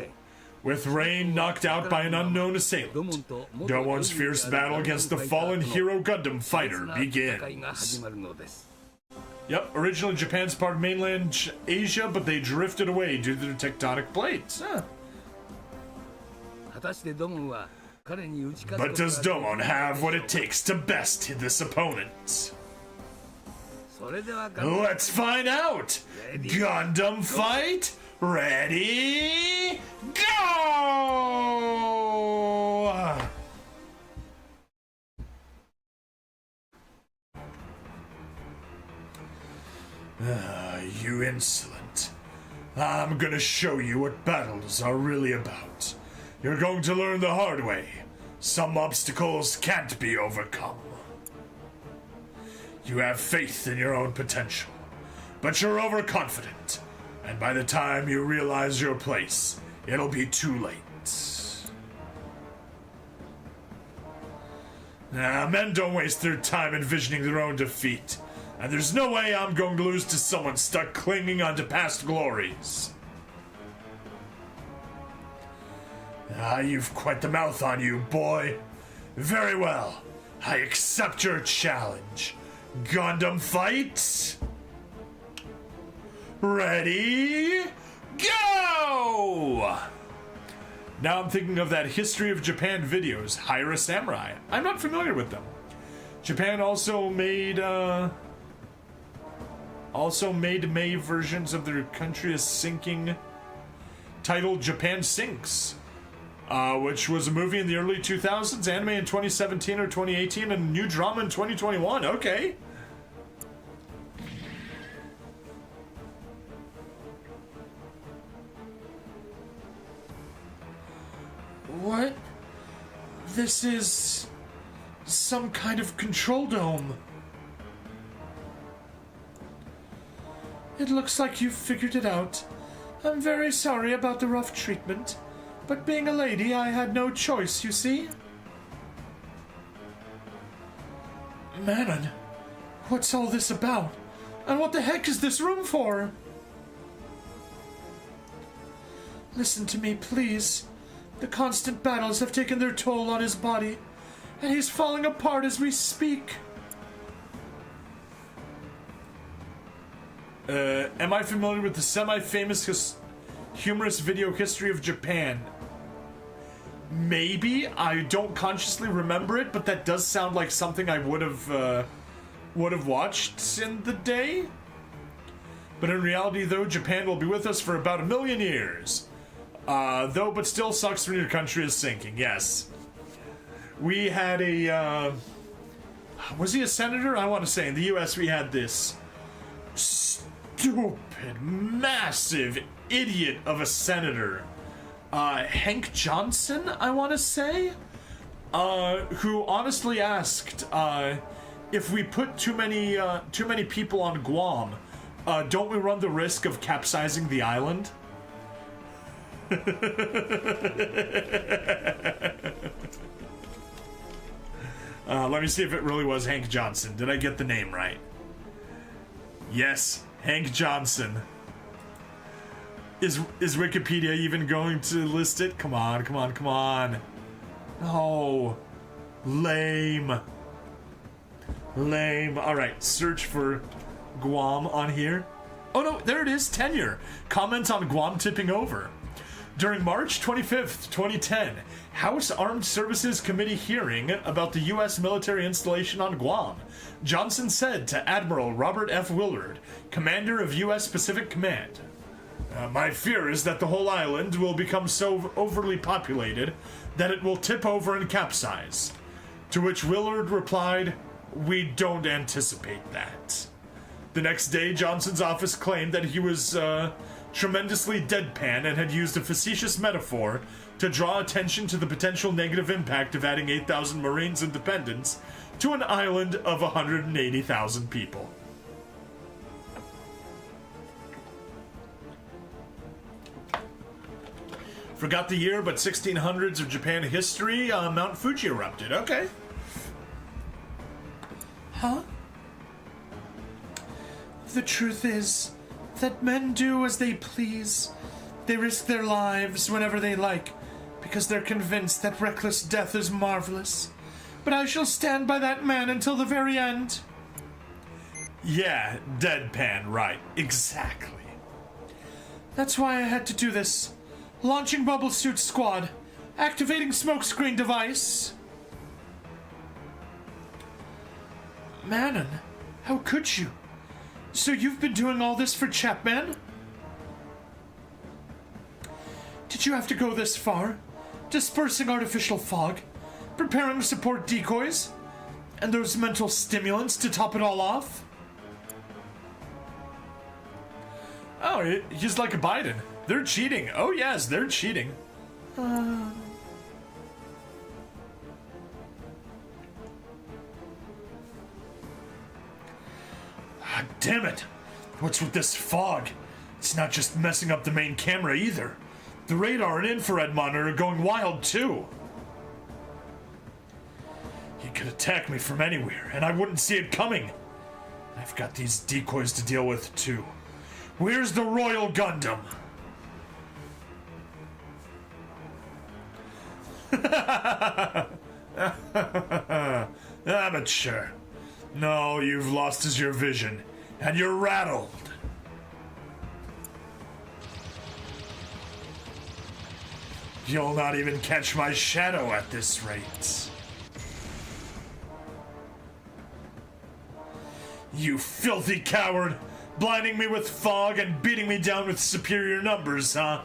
with Rain knocked out by an unknown assailant, Domon's fierce battle against the fallen hero Gundam fighter begins. Yep, originally Japan's part of mainland Asia, but they drifted away due to their tectonic plates. But does Domon have what it takes to best this opponent? Let's find out! Gundam fight? Ready, go! You insolent. I'm gonna show you what battles are really about. You're going to learn the hard way. Some obstacles can't be overcome. You have faith in your own potential, but you're overconfident. And by the time you realize your place, it'll be too late. Men don't waste their time envisioning their own defeat. And there's no way I'm going to lose to someone stuck clinging onto past glories. You've quite the mouth on you, boy. Very well. I accept your challenge. Gundam fight? Ready, go! Now I'm thinking of that History of Japan videos, Hire a Samurai. I'm not familiar with them. Japan also made May versions of their country is sinking titled Japan Sinks, which was a movie in the early 2000s, anime in 2017 or 2018, and a new drama in 2021. Okay. What? This is some kind of control dome. It looks like you've figured it out. I'm very sorry about the rough treatment, but being a lady, I had no choice, you see? Manon, what's all this about? And what the heck is this room for? Listen to me, please. The constant battles have taken their toll on his body, and he's falling apart as we speak. Am I familiar with the semi-famous humorous video History of Japan? Maybe. I don't consciously remember it, but that does sound like something I would have watched in the day. But in reality, though, Japan will be with us for about 1,000,000 years. But still sucks when your country is sinking, yes. We had a, was he a senator? I want to say in the US we had this stupid, massive idiot of a senator, Hank Johnson, I want to say, who honestly asked, if we put too many people on Guam, don't we run the risk of capsizing the island? Let me see if it really was Hank Johnson. Did I get the name right? Yes, Hank Johnson. Is Wikipedia even going to list it? Come on, come on, come on. Oh, lame. Lame. Alright, search for Guam on here. Oh no, there it is, tenure. Comments on Guam tipping over. During March 25th, 2010, House Armed Services Committee hearing about the U.S. military installation on Guam, Johnson said to Admiral Robert F. Willard, commander of U.S. Pacific Command, my fear is that the whole island will become so overly populated that it will tip over and capsize. To which Willard replied, we don't anticipate that. The next day, Johnson's office claimed that he was tremendously deadpan and had used a facetious metaphor to draw attention to the potential negative impact of adding 8,000 Marines and dependents to an island of 180,000 people. Forgot the year, but 1600s of Japan history, Mount Fuji erupted. Okay. Huh? The truth is that men do as they please. They risk their lives whenever they like, because they're convinced that reckless death is marvelous. But I shall stand by that man until the very end. Yeah, deadpan, right. Exactly. That's why I had to do this. Launching Bubble Suit Squad. Activating smokescreen device. Manon, how could you? So you've been doing all this for Chapman? Did you have to go this far? Dispersing artificial fog, preparing support decoys, and those mental stimulants to top it all off? Oh, he's like a Biden. They're cheating. Oh yes, they're cheating. Damn it! What's with this fog? It's not just messing up the main camera either. The radar and infrared monitor are going wild too. He could attack me from anywhere, and I wouldn't see it coming. I've got these decoys to deal with too. Where's the Royal Gundam? Amateur. No, you've lost as your vision, and you're rattled. You'll not even catch my shadow at this rate. You filthy coward! Blinding me with fog and beating me down with superior numbers, huh?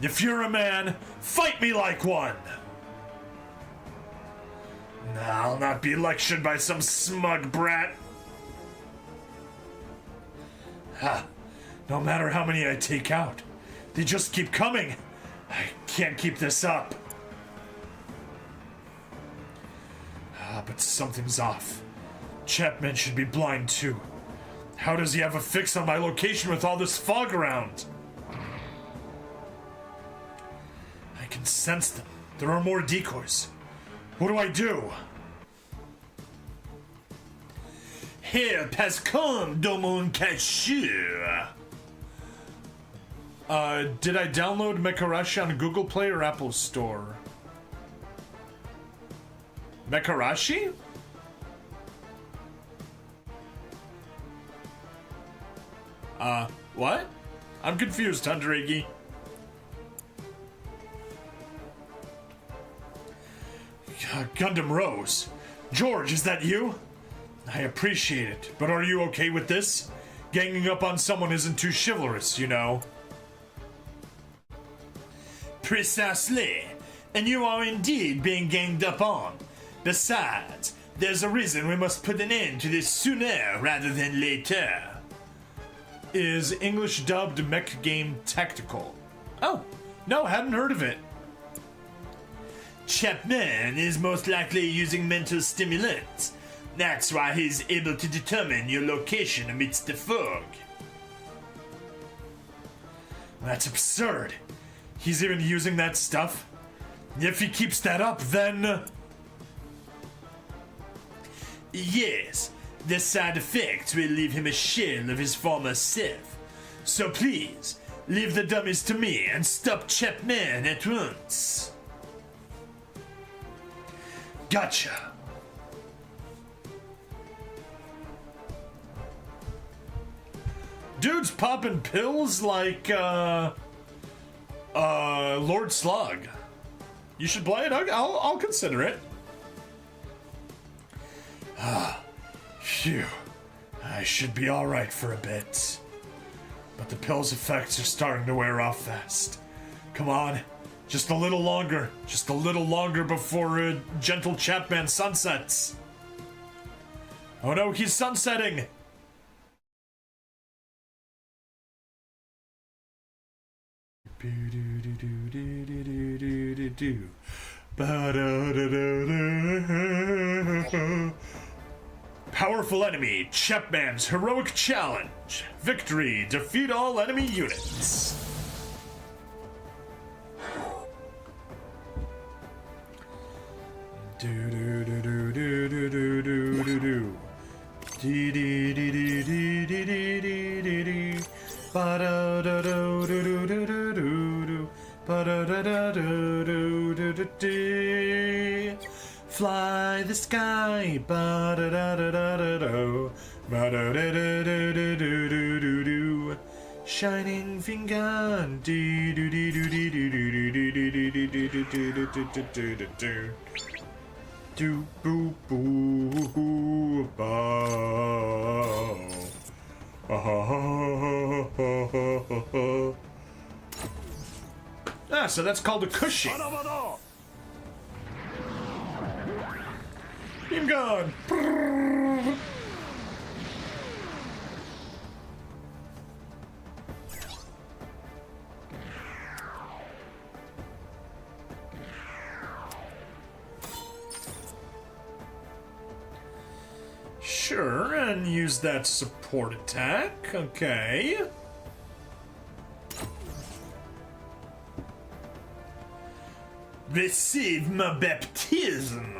If you're a man, fight me like one! I'll not be lectured by some smug brat. Ha! No matter how many I take out, they just keep coming. I can't keep this up. But something's off. Chapman should be blind too. How does he have a fix on my location with all this fog around? I can sense them. There are more decoys. What do I do? Help has come, Domon Choukyuu. Did I download Mekarashi on Google Play or Apple Store? Mekarashi? What? I'm confused, Hunter Iggy. Gundam Rose. George, is that you? I appreciate it, but are you okay with this? Ganging up on someone isn't too chivalrous, you know. Precisely. And you are indeed being ganged up on. Besides, there's a reason we must put an end to this sooner rather than later. Is English dubbed mech game tactical? Oh, no, hadn't heard of it. Chapman is most likely using mental stimulants. That's why he's able to determine your location amidst the fog. That's absurd. He's even using that stuff? If he keeps that up, then... Yes, the side effects will leave him a shell of his former self. So please, leave the dummies to me and stop Chapman at once. Gotcha. Dude's popping pills like, Lord Slug. You should play it. I'll consider it. Phew. I should be alright for a bit. But the pill's effects are starting to wear off fast. Come on. Just a little longer. Just a little longer before gentle Chapman sunsets. Oh no, he's sunsetting! Powerful enemy, Chapman's heroic challenge. Victory, defeat all enemy units. Fly the sky, shining Fingah, do boo boo bow. Ah, so that's called a cushion. Beam gun. Sure, and use that support attack. Okay. Receive my baptism.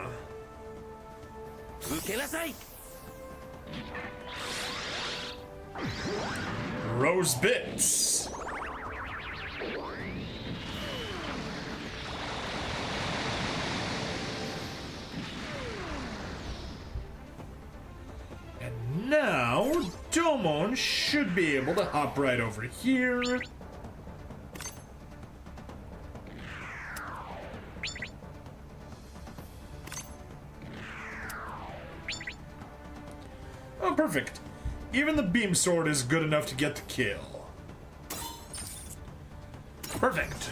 Rose bits. And now, Domon should be able to hop right over here. Oh, perfect. Even the beam sword is good enough to get the kill. Perfect.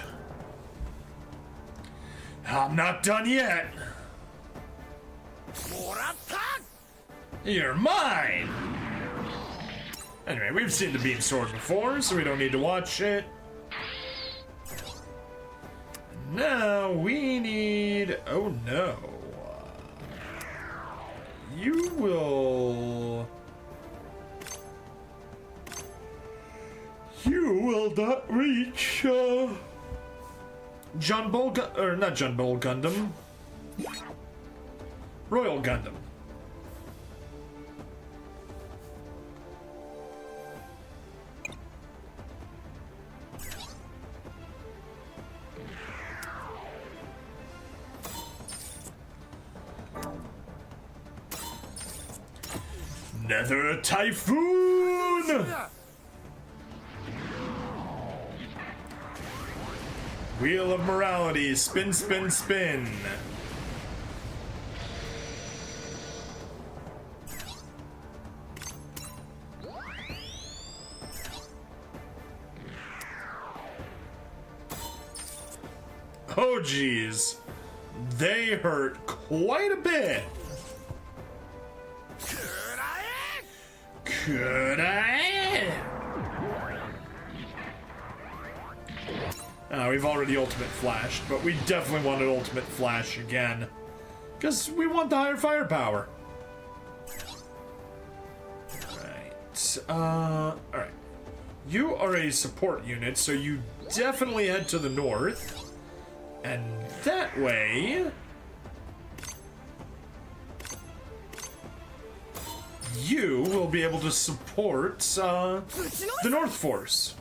I'm not done yet. You're mine! Anyway, we've seen the beam sword before, so we don't need to watch it. Now we need... Oh no. You will... You will not reach, John Bull or not John Bull Gundam. Royal Gundam. Nether Typhoon! Wheel of Morality, spin, spin, spin. Oh geez, they hurt quite a bit. Could I? We've already ultimate flashed, but we definitely want an ultimate flash again. Because we want the higher firepower. Alright. You are a support unit, so you definitely head to the north. And that way... you will be able to support, the North Force.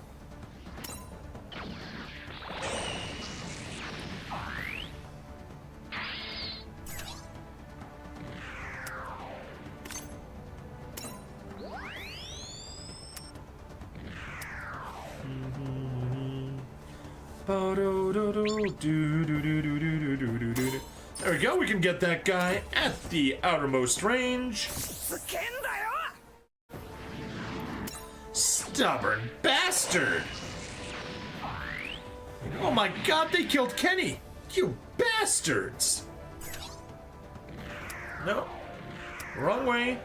There we go, we can get that guy at the outermost range. Stubborn bastard! Oh my god, they killed Kenny! You bastards! No. Wrong way.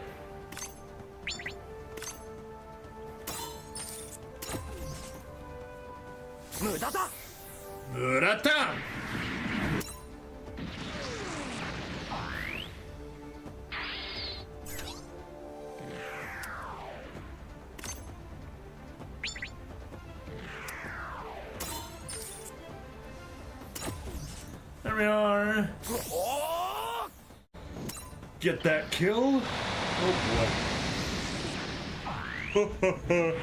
Murata! There we are. Get that kill. Oh boy.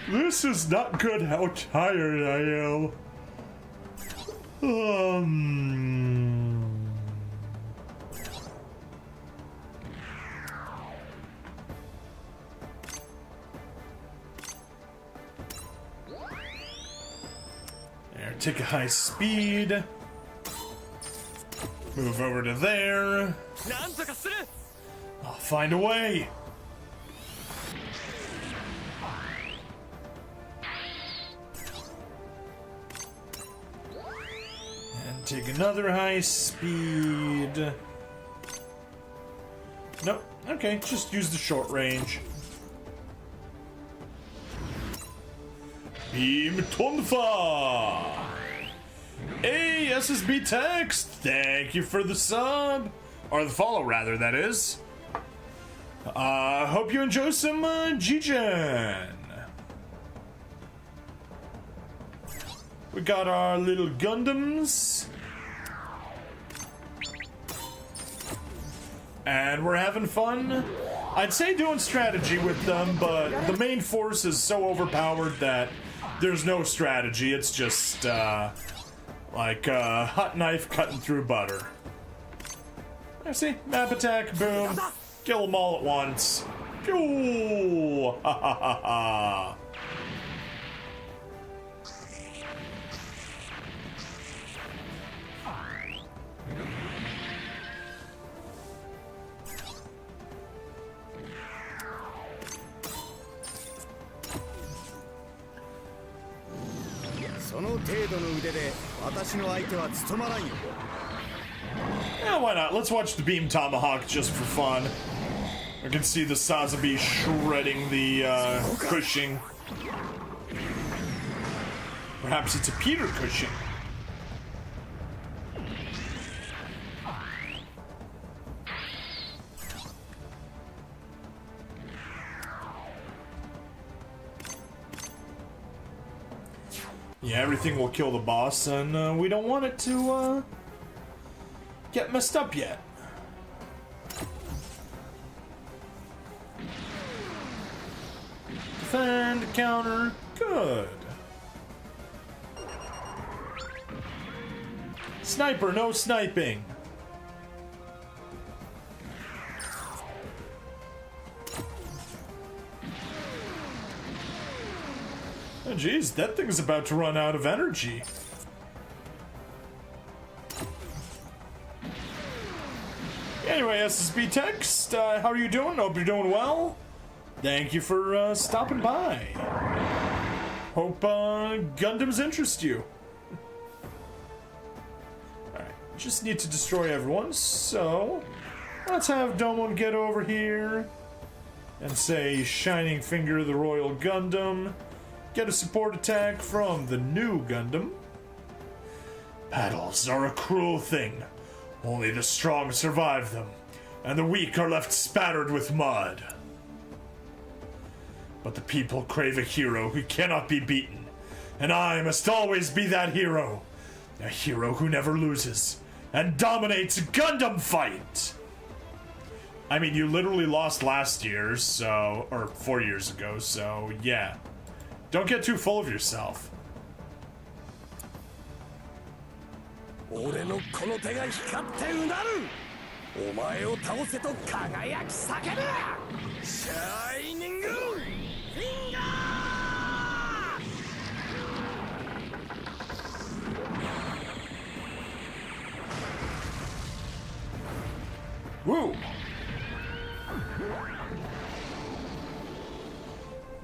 This is not good how tired I am. There, take a high speed. Move over to there. I'll find a way. Take another high speed. Nope. Okay, just use the short range. Beam Tonfa! Hey, SSB Text! Thank you for the sub! Or the follow, rather, that is. Hope you enjoy some G-Gen. We got our little Gundams. And we're having fun. I'd say doing strategy with them, but the main force is so overpowered that there's no strategy. It's just, like a hot knife cutting through butter. I see. Map attack, boom. Kill them all at once. Pew! Ha ha ha ha. その程度の腕で私の相手は務まらんよ。 Yeah, why not? Let's watch the Beam Tomahawk just for fun. I can see the Sazabi shredding the Cushing. Perhaps it's a Peter Cushing. Yeah, everything will kill the boss, and we don't want it to get messed up yet. Defend, counter, good. Sniper, no sniping. Oh geez, that thing's about to run out of energy. Anyway, SSB Text, how are you doing? Hope you're doing well. Thank you for stopping by. Hope Gundams interest you. Alright, just need to destroy everyone, so let's have Domon get over here and say Shining Finger the Royal Gundam. Get a support attack from the new Gundam. Battles are a cruel thing. Only the strong survive them, and the weak are left spattered with mud. But the people crave a hero who cannot be beaten, and I must always be that hero. A hero who never loses, and dominates a Gundam fight! I mean, you literally lost last year, so... or 4 years ago, so yeah. Don't get too full of yourself. 俺のこの手が光ってうなる。お前を倒せと輝き叫ぶ。シャイニングフィンガー。 Woo!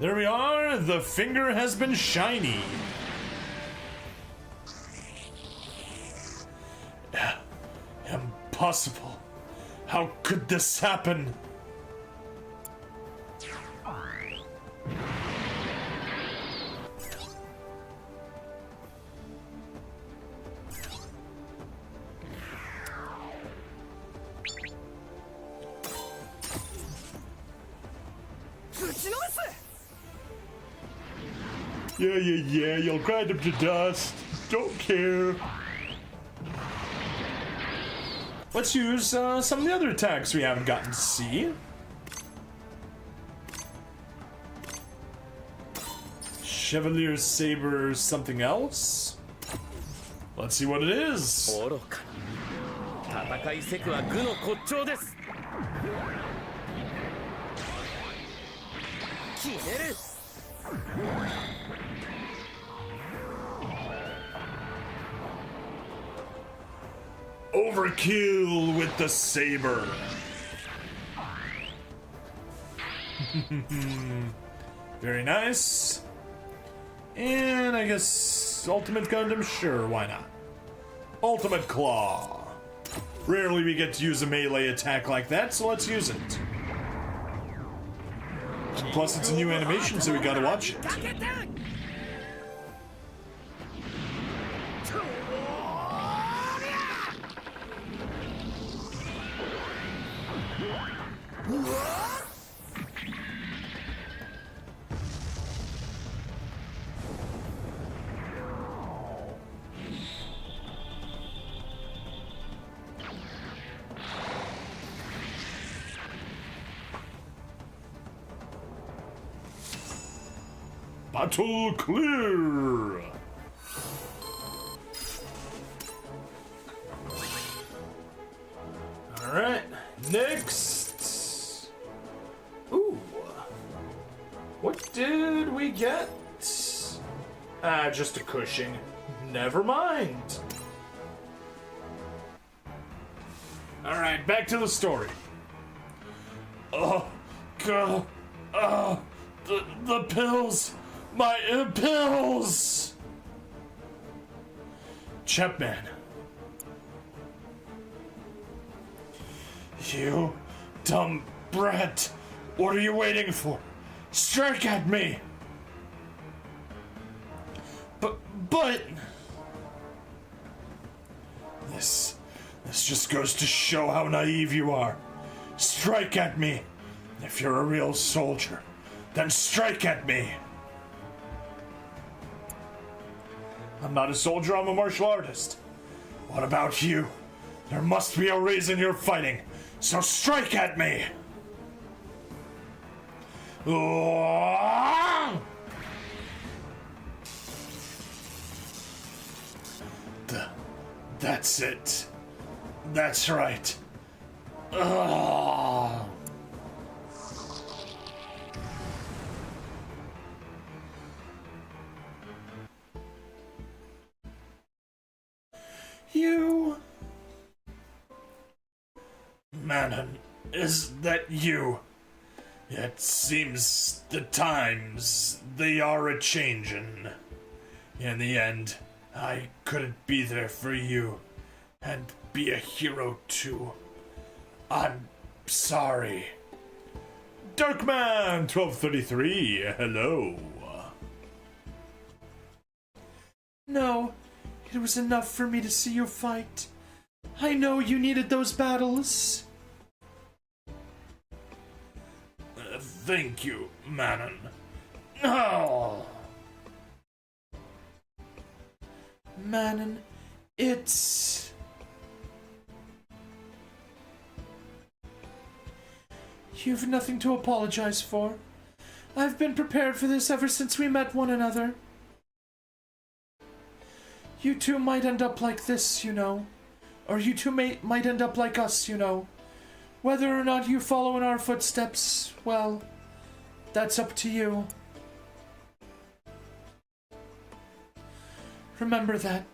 There we are, the finger has been shiny. Impossible. How could this happen? Yeah, you'll grind him to dust. Don't care. Let's use some of the other attacks we haven't gotten to see. Chevalier Saber something else? Let's see what it is. 愚かな。戦いせくは愚の骨頂です。決める。 Overkill with the saber. Very nice. And I guess Ultimate Gundam, sure, why not? Ultimate Claw. Rarely we get to use a melee attack like that, so let's use it. Plus, it's a new animation, so we gotta watch it. Battle clear! Alright, next. Ooh. What did we get? Ah, just a Cushing. Never mind. Alright, back to the story. Oh, God. The pills. My pills! Chapman. You dumb brat. What are you waiting for? Strike at me! But... This just goes to show how naive you are. Strike at me. If you're a real soldier, then strike at me. I'm not a soldier, I'm a martial artist. What about you? There must be a reason you're fighting, so strike at me! That's it. That's right. You... Manon, is that you? It seems the times, they are a-changin'. In the end, I couldn't be there for you, and be a hero too. I'm sorry. Darkman 1233, hello. No. It was enough for me to see you fight. I know you needed those battles. Thank you, Manon. Oh. Manon, it's... You've nothing to apologize for. I've been prepared for this ever since we met one another. You two might end up like this, you know. Or you two might end up like us, you know. Whether or not you follow in our footsteps, well, that's up to you. Remember that,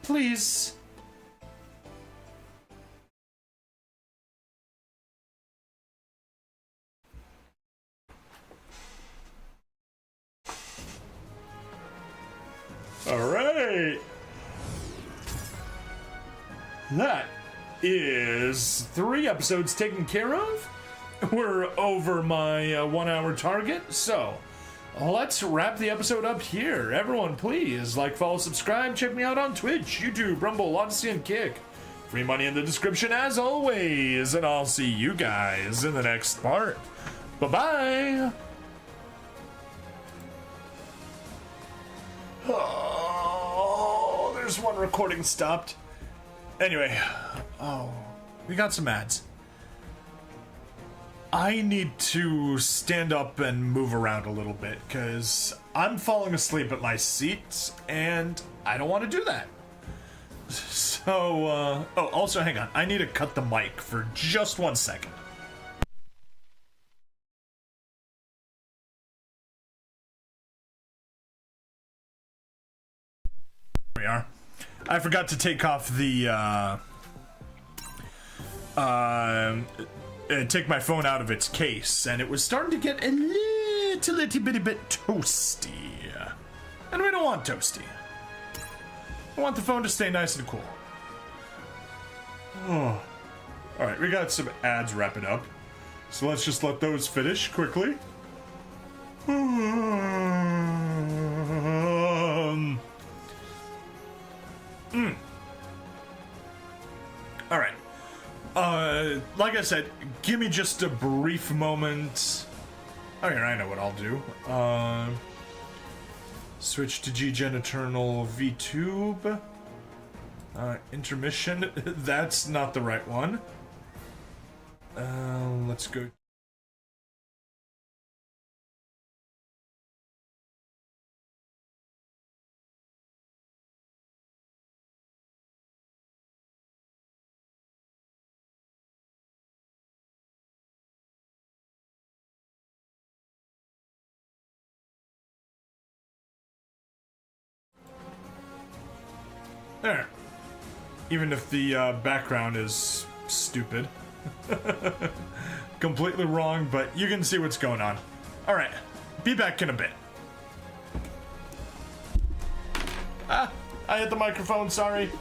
please. All right. That is 3 episodes taken care of. We're over my 1 hour target, so let's wrap the episode up here. Everyone, please like, follow, subscribe. Check me out on Twitch, YouTube, Rumble, Odyssey, and Kick. Free money in the description as always, and I'll see you guys in the next part. Bye-bye. Oh, there's one recording stopped. Anyway, we got some ads. I need to stand up and move around a little bit because I'm falling asleep at my seat and I don't want to do that. So, also hang on. I need to cut the mic for just 1 second. There we are. I forgot to take off the, take my phone out of its case, and it was starting to get a little bit toasty. And we don't want toasty. I want the phone to stay nice and cool. Oh. Alright, we got some ads wrapping up. So let's just let those finish quickly. Alright. Like I said, give me just a brief moment. Oh, here, I know what I'll do. Switch to G Gen Eternal VTube. Intermission. That's not the right one. Let's go. There. Even if the background is stupid. Completely wrong, but you can see what's going on. Alright, be back in a bit. Ah, I hit the microphone, sorry.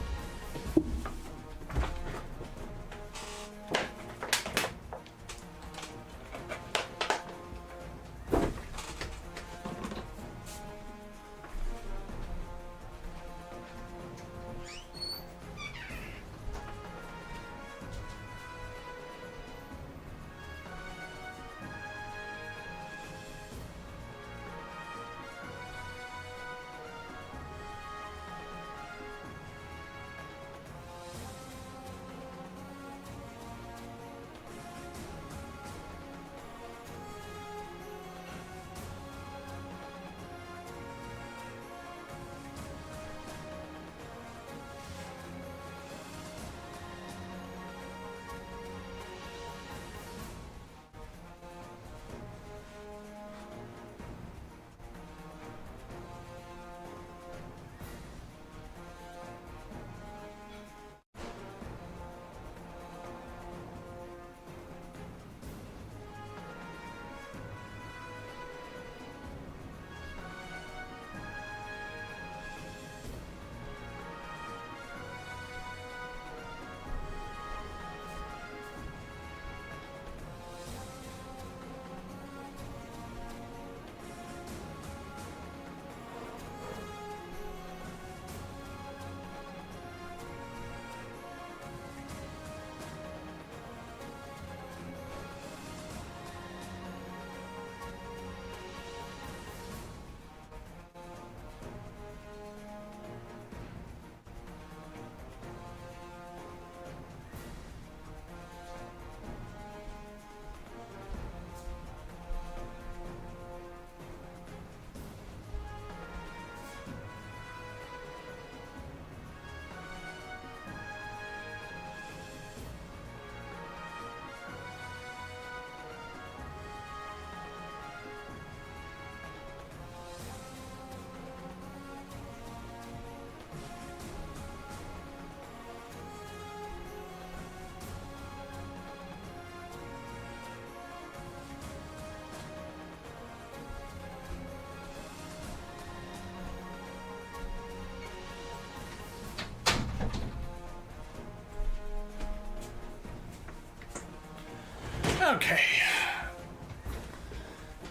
Okay.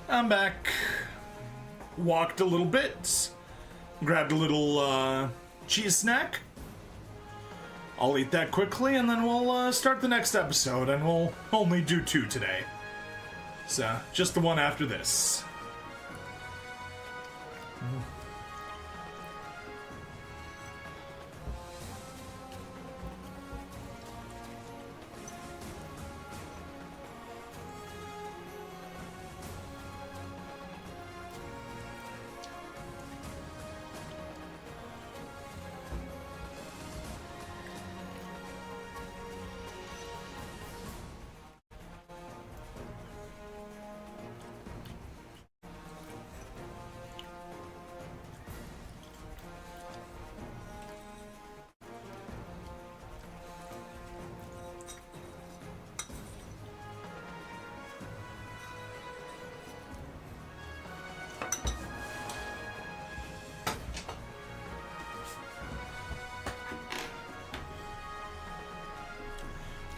I'm back. Walked a little bit. Grabbed a little cheese snack. I'll eat that quickly and then we'll start the next episode, and we'll only do 2 today. So, just the one after this.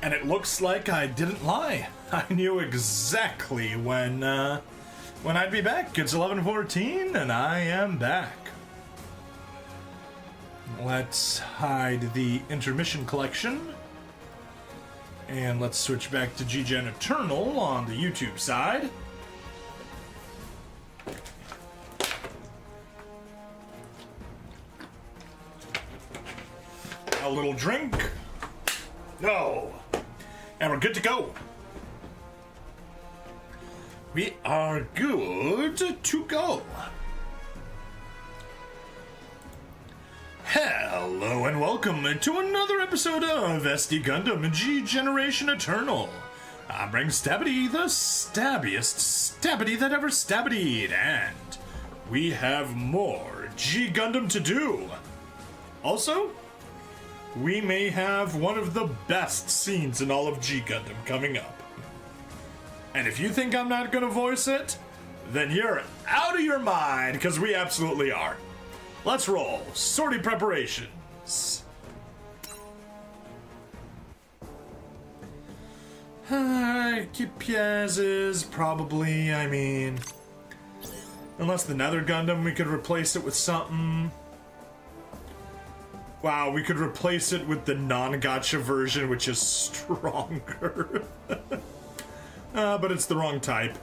And it looks like I didn't lie. I knew exactly when I'd be back. It's 11:14, and I am back. Let's hide the intermission collection. And let's switch back to G Gen Eternal on the YouTube side. A little drink. No. And we're good to go. We are good to go. Hello and welcome to another episode of SD Gundam G Generation Eternal. I bring Stabity, the stabbiest Stabity that ever stabbity'd, and we have more G Gundam to do. Also, we may have one of the best scenes in all of G Gundam coming up. And if you think I'm not gonna voice it, then you're out of your mind, because we absolutely are. Let's roll. Sortie preparations. Keep Piaz's, probably, I mean. Unless the Nether Gundam, we could replace it with something. Wow, we could replace it with the non-gacha version, which is stronger. But it's the wrong type.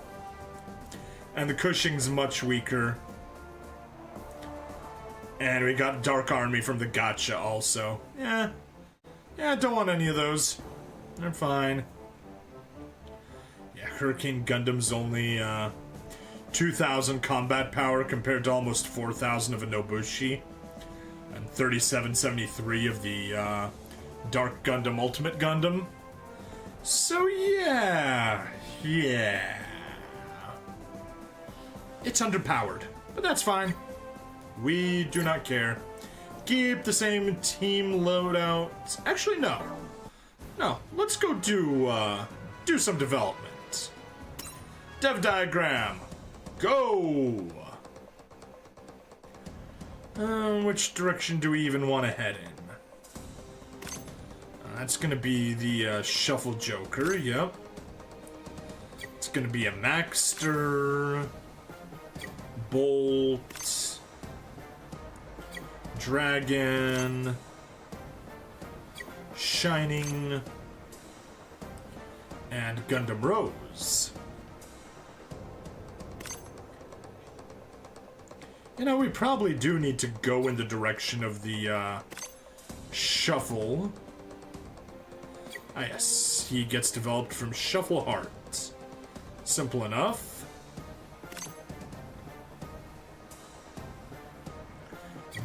And the Cushing's much weaker. And we got Dark Army from the gacha also. Yeah, don't want any of those. They're fine. Yeah, Hurricane Gundam's only 2,000 combat power compared to almost 4,000 of a Nobushi. And 3773 of the Dark Gundam Ultimate Gundam. So yeah. It's underpowered, but that's fine. We do not care. Keep the same team loadout. Actually, no. No, let's go do some development. Dev diagram. Go! Which direction do we even want to head in? That's gonna be the Shuffle Joker, yep. It's gonna be a Maxter, Bolt, Dragon, Shining, and Gundam Rose. You know, we probably do need to go in the direction of the Shuffle. Ah yes, he gets developed from Shuffle Heart. Simple enough.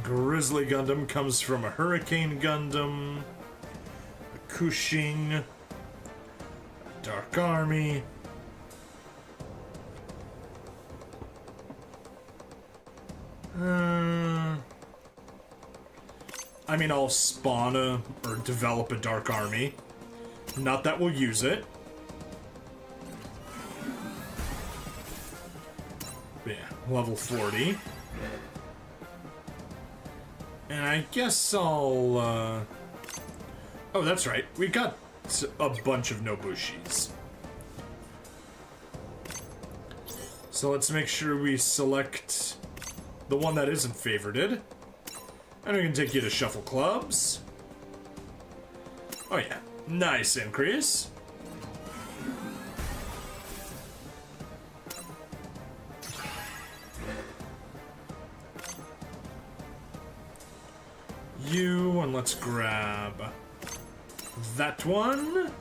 Grizzly Gundam comes from a Hurricane Gundam, a Cushing, a Dark Army. I mean, I'll spawn or develop a Dark Army. Not that we'll use it. But yeah, level 40. And I guess I'll, oh, that's right. We got a bunch of Nobushis. So let's make sure we select the one that isn't favorited. And we can take you to Shuffle Clubs. Oh yeah, nice increase. You, and let's grab that one.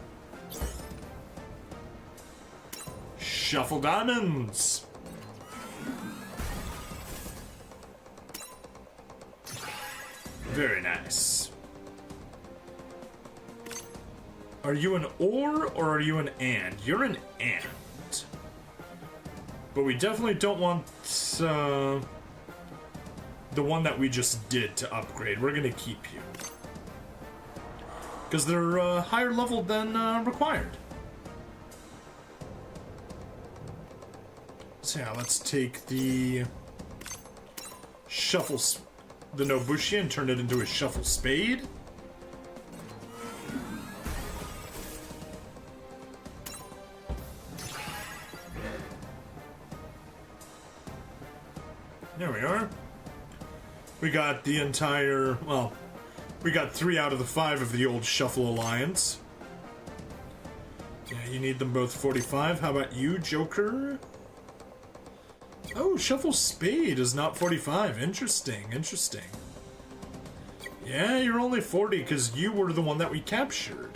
Shuffle Diamonds. Very nice. Are you an or are you an and? You're an and. But we definitely don't want the one that we just did to upgrade. We're gonna keep you. Because they're higher level than required. So yeah, let's take the Shuffle the Nobushi and turn it into a Shuffle Spade. There we are. We got the entire, well, we got 3 out of the 5 of the old Shuffle Alliance. Yeah, you need them both 45. How about you, Joker? Oh, Shuffle Spade is not 45. Interesting, interesting. Yeah, you're only 40 because you were the one that we captured.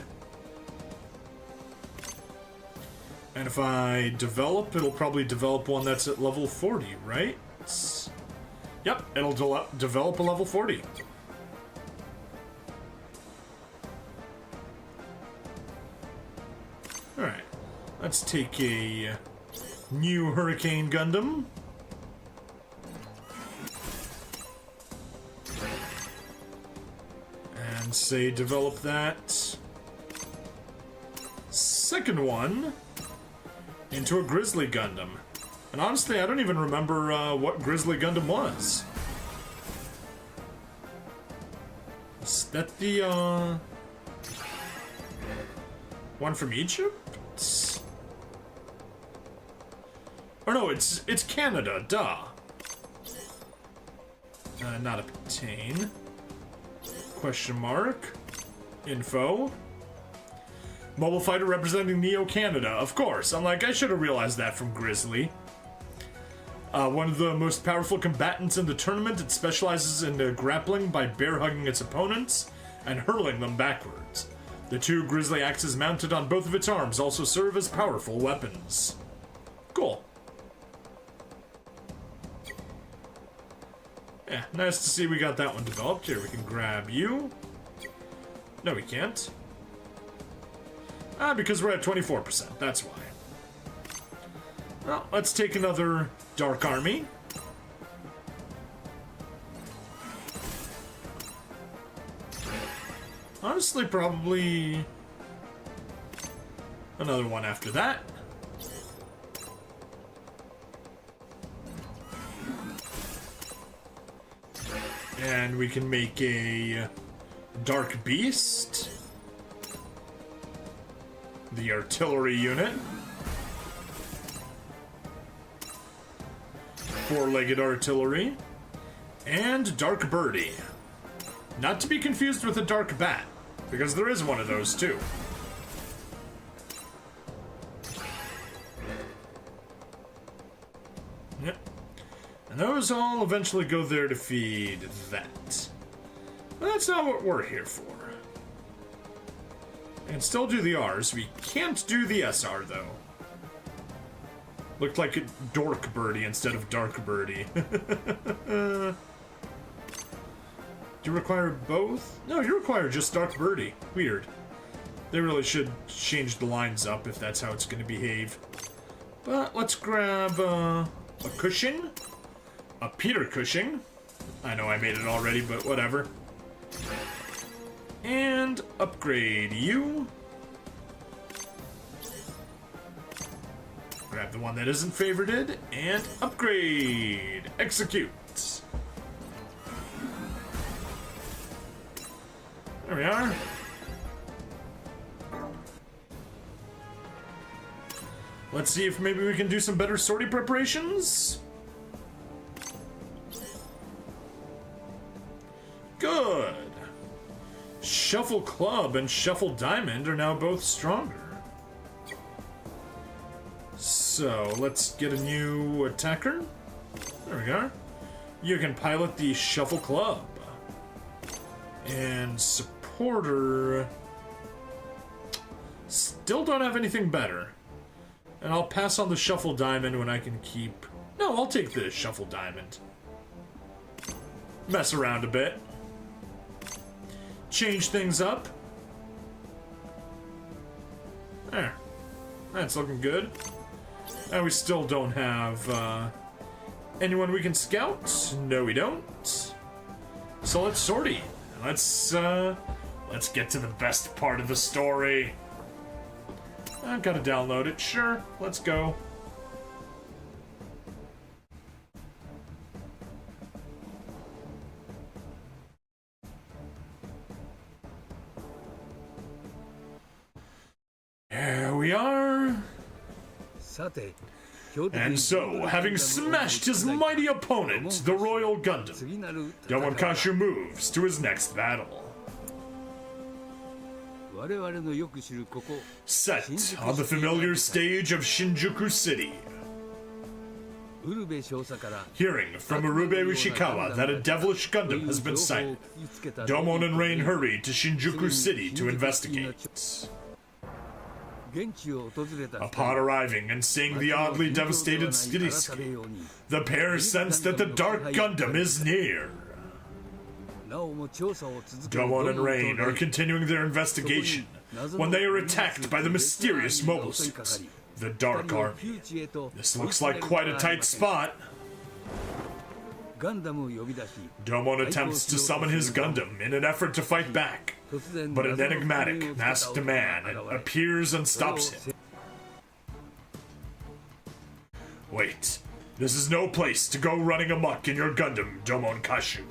And if I develop, it'll probably develop one that's at level 40, right? Yep, it'll develop a level 40. Alright, let's take a new Hurricane Gundam. And say develop that second one into a Grizzly Gundam. And honestly, I don't even remember what Grizzly Gundam was. Is that the one from Egypt? Or no, it's Canada, duh. Not obtain. Question mark. Info. Mobile fighter representing Neo Canada, of course. I'm like, I should have realized that from Grizzly. One of the most powerful combatants in the tournament, it specializes in grappling by bear-hugging its opponents and hurling them backwards. The 2 Grizzly axes mounted on both of its arms also serve as powerful weapons. Cool. Yeah, nice to see we got that one developed. Here, we can grab you. No, we can't. Because we're at 24%, that's why. Well, let's take another Dark Army. Honestly, probably another one after that. And we can make a Dark Beast. The artillery unit. 4-legged artillery. And Dark Birdie. Not to be confused with a Dark Bat, because there is one of those too. Yep. And those all eventually go there to feed that. But that's not what we're here for. We can still do the R's. We can't do the SR, though. Looked like a Dork Birdie instead of Dark Birdie. Do you require both? No, you require just Dark Birdie. Weird. They really should change the lines up if that's how it's going to behave. But let's grab a Cushing. A Peter Cushing. I know I made it already, but whatever. And upgrade you. Grab the one that isn't favorited, and upgrade. Execute. There we are. Let's see if maybe we can do some better sortie preparations. Good. Shuffle Club and Shuffle Diamond are now both stronger. So, let's get a new attacker. There we go. You can pilot the Shuffle Club. And supporter... still don't have anything better. And I'll pass on the Shuffle Diamond when I can keep... No, I'll take the Shuffle Diamond. Mess around a bit. Change things up. There. That's looking good. And we still don't have anyone we can scout. No, we don't. So let's sortie. Let's get to the best part of the story. I've got to download it. Sure, let's go. There we are. さて And so, having smashed his mighty opponent, the Royal Gundam, Domon Choukyuu moves to his next battle. Set on the familiar stage of Shinjuku City. Hearing from Urube Ushikawa that a devilish Gundam has been sighted, Domon and Rain hurry to Shinjuku City to investigate. Upon arriving and seeing the oddly devastated cityscape, the pair sense that the Dark Gundam is near. Domon and Rain are continuing their investigation when they are attacked by the mysterious mobile suits, the Dark Army. This looks like quite a tight spot. Domon attempts to summon his Gundam in an effort to fight back, but an enigmatic, masked man appears and stops him. Wait, this is no place to go running amok in your Gundam, Domon Choukyuu.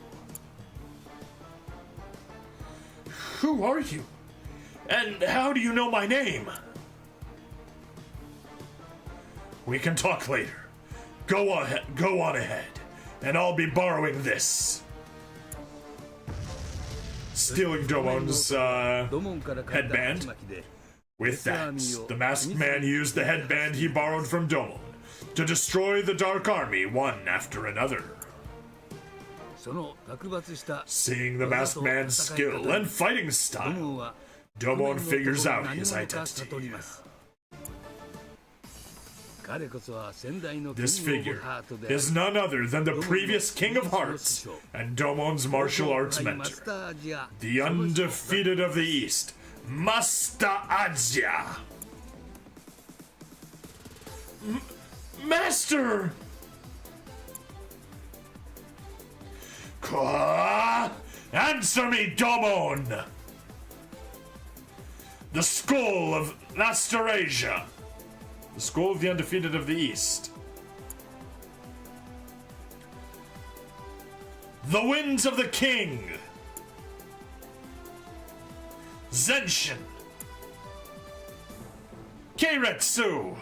Who are you? And how do you know my name? We can talk later. Go on ahead, and I'll be borrowing this. Stealing Domon's headband. With that, the masked man used the headband he borrowed from Domon to destroy the Dark Army one after another. Seeing the masked man's skill and fighting style, Domon figures out his identity. This figure is none other than the previous King of Hearts and Domon's martial arts mentor, the undefeated of the East, Master Gundam. Master! Answer me, Domon! The skull of Master Asia. The skull of the undefeated of the East. The winds of the king. Zenshin. Keiretsu.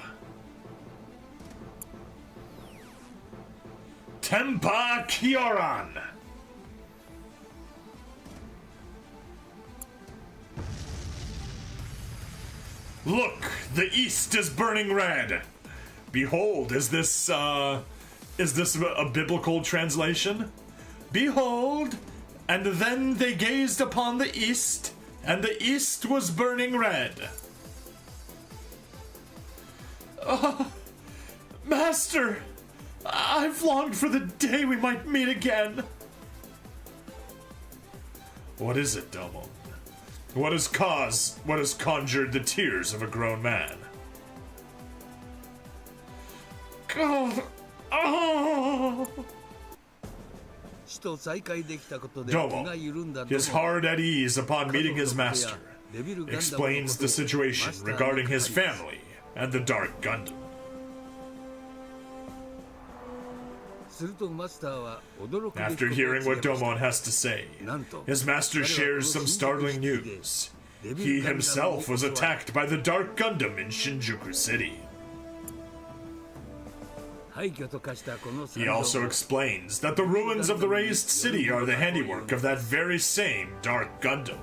Tempa Kyoran. Look, the East is burning red. Behold, is this a biblical translation? Behold, and then they gazed upon the East, and the East was burning red. Master, I've longed for the day we might meet again. What is it, Domon? What has conjured the tears of a grown man? Domon, his heart at ease upon meeting his master, explains the situation regarding his family and the Dark Gundam. After hearing what Domon has to say, his master shares some startling news. He himself was attacked by the Dark Gundam in Shinjuku City. He also explains that the ruins of the razed city are the handiwork of that very same Dark Gundam.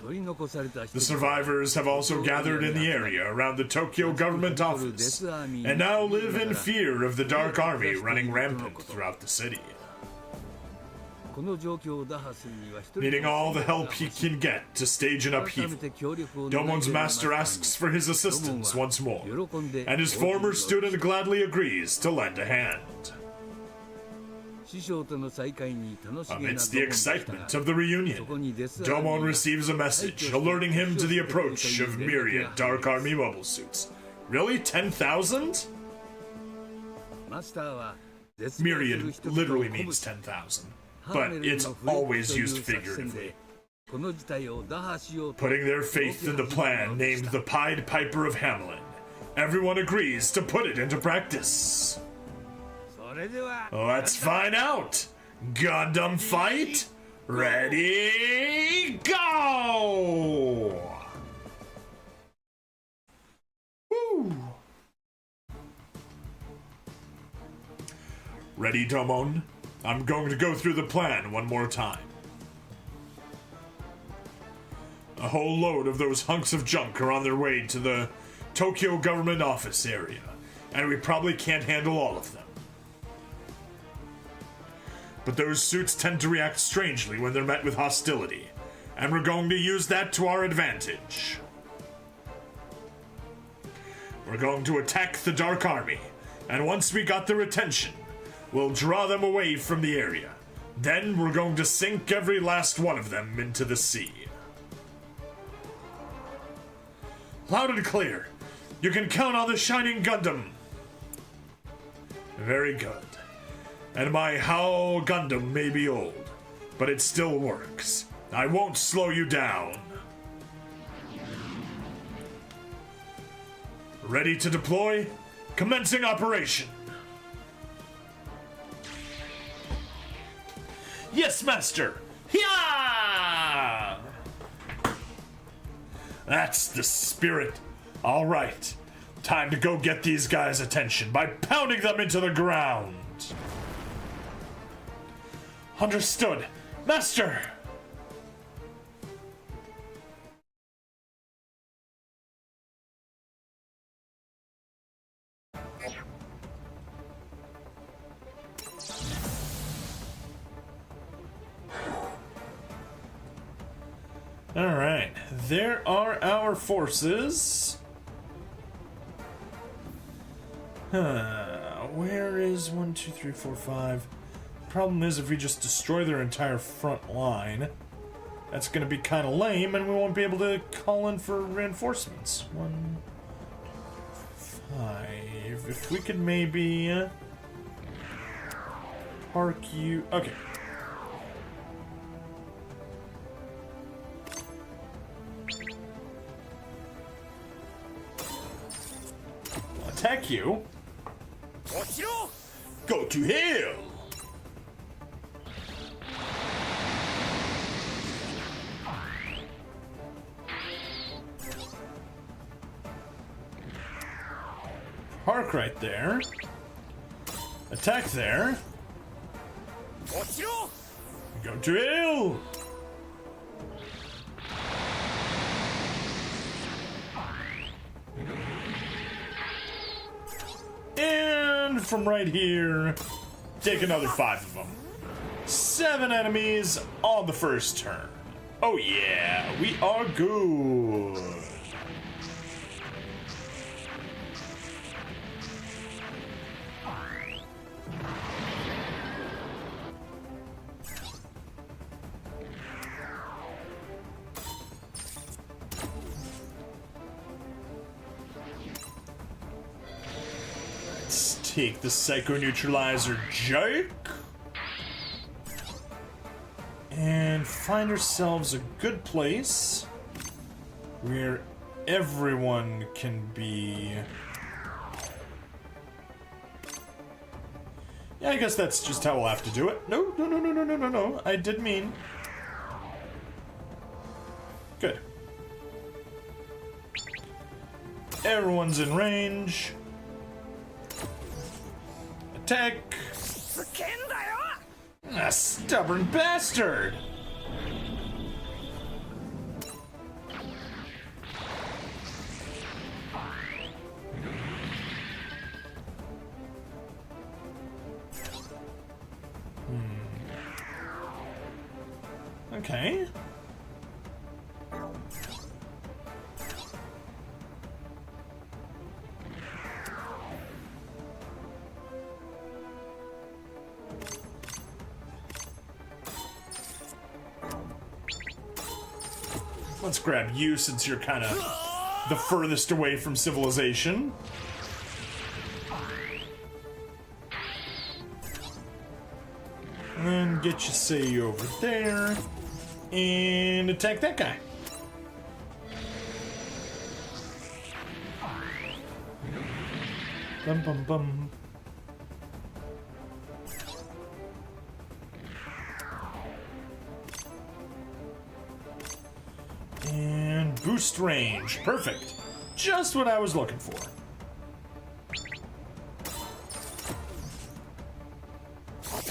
The survivors have also gathered in the area around the Tokyo government office and now live in fear of the Dark Army running rampant throughout the city. Needing all the help he can get to stage an upheaval, Domon's master asks for his assistance once more, and his former student gladly agrees to lend a hand. Amidst the excitement of the reunion, Domon receives a message alerting him to the approach of myriad Dark Army mobile suits. Really? 10,000? Myriad literally means 10,000, but it's always used figuratively. Putting their faith in the plan named the Pied Piper of Hamelin, everyone agrees to put it into practice. Let's find out! Gundam fight! Ready, go! Ready, Domon? I'm going to go through the plan one more time. A whole load of those hunks of junk are on their way to the Tokyo government office area, and we probably can't handle all of them. But those suits tend to react strangely when they're met with hostility, and we're going to use that to our advantage. We're going to attack the Dark Army, and once we got their attention, we'll draw them away from the area. Then we're going to sink every last one of them into the sea. Loud and clear. You can count on the Shining Gundam. Very good. And my Haou Gundam may be old, but it still works. I won't slow you down. Ready to deploy? Commencing operation. Yes, Master! Hiya! That's the spirit. All right. Time to go get these guys' attention by pounding them into the ground. Understood. Master! Alright, there are our forces. Where is 1, 2, 3, 4, 5? Problem is, if we just destroy their entire front line, that's gonna be kind of lame, and we won't be able to call in for reinforcements. 1, 5. If we could maybe park you. Okay. Attack you. Go to hell. Park right there. Attack there. Go to hell. And from right here, take another 5 of them. 7 enemies on the first turn. Oh yeah, we are good. Take the Psycho Neutralizer Jake and find ourselves a good place where everyone can be. Yeah, I guess that's just how we'll have to do it. No. I did mean. Good. Everyone's in range. Attack! A stubborn bastard! Okay. Let's grab you since you're kind of the furthest away from civilization. And then get you, say, over there. And attack that guy. Bum bum bum. And boost range. Perfect. Just what I was looking for.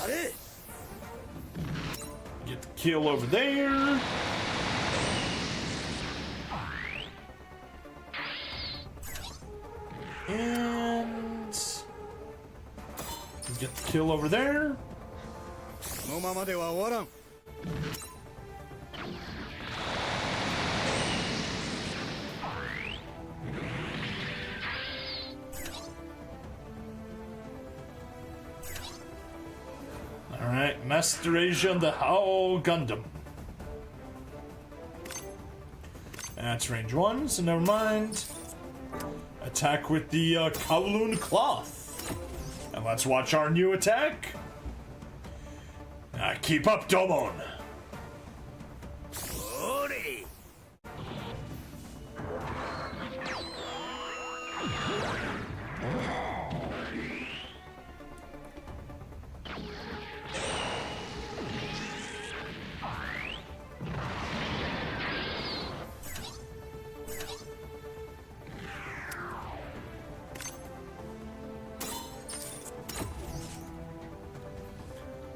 れ Get the kill over there. And get the kill over there. このままでは終わらん Alright, Master the Haou Gundam. That's range 1, so never mind. Attack with the Kowloon Cloth. And let's watch our new attack. Keep up, Domon. おれ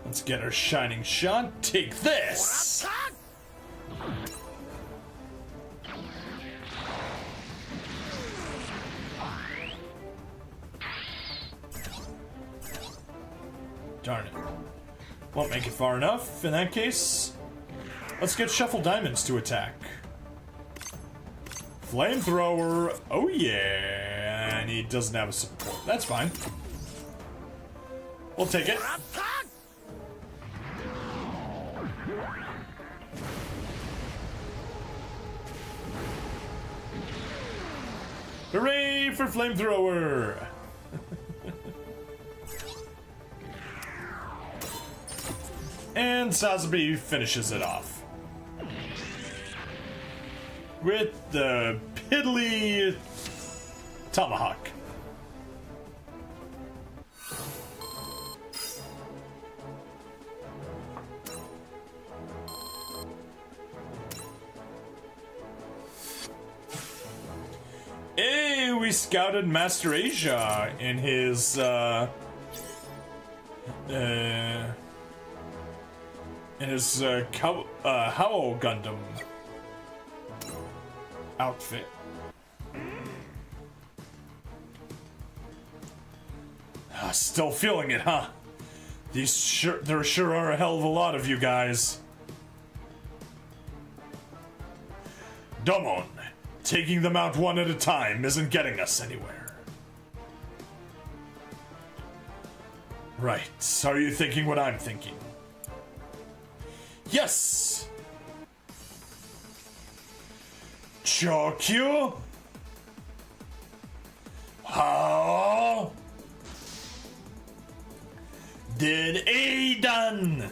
Let's get our shining shot. Take this! Darn it. Won't make it far enough. In that case, let's get Shuffle Diamonds to attack. Flamethrower. Oh yeah. And he doesn't have a support. That's fine. We'll take it. Hooray for Flamethrower! And Sazabi finishes it off. With the piddly Tomahawk. Hey, we scouted Master Asia in his Haou Gundam outfit. Still feeling it, huh? There sure are a hell of a lot of you guys. Domon, taking them out one at a time isn't getting us anywhere. Right, are you thinking what I'm thinking? Yes! Choukyuu Haou Den'eidan!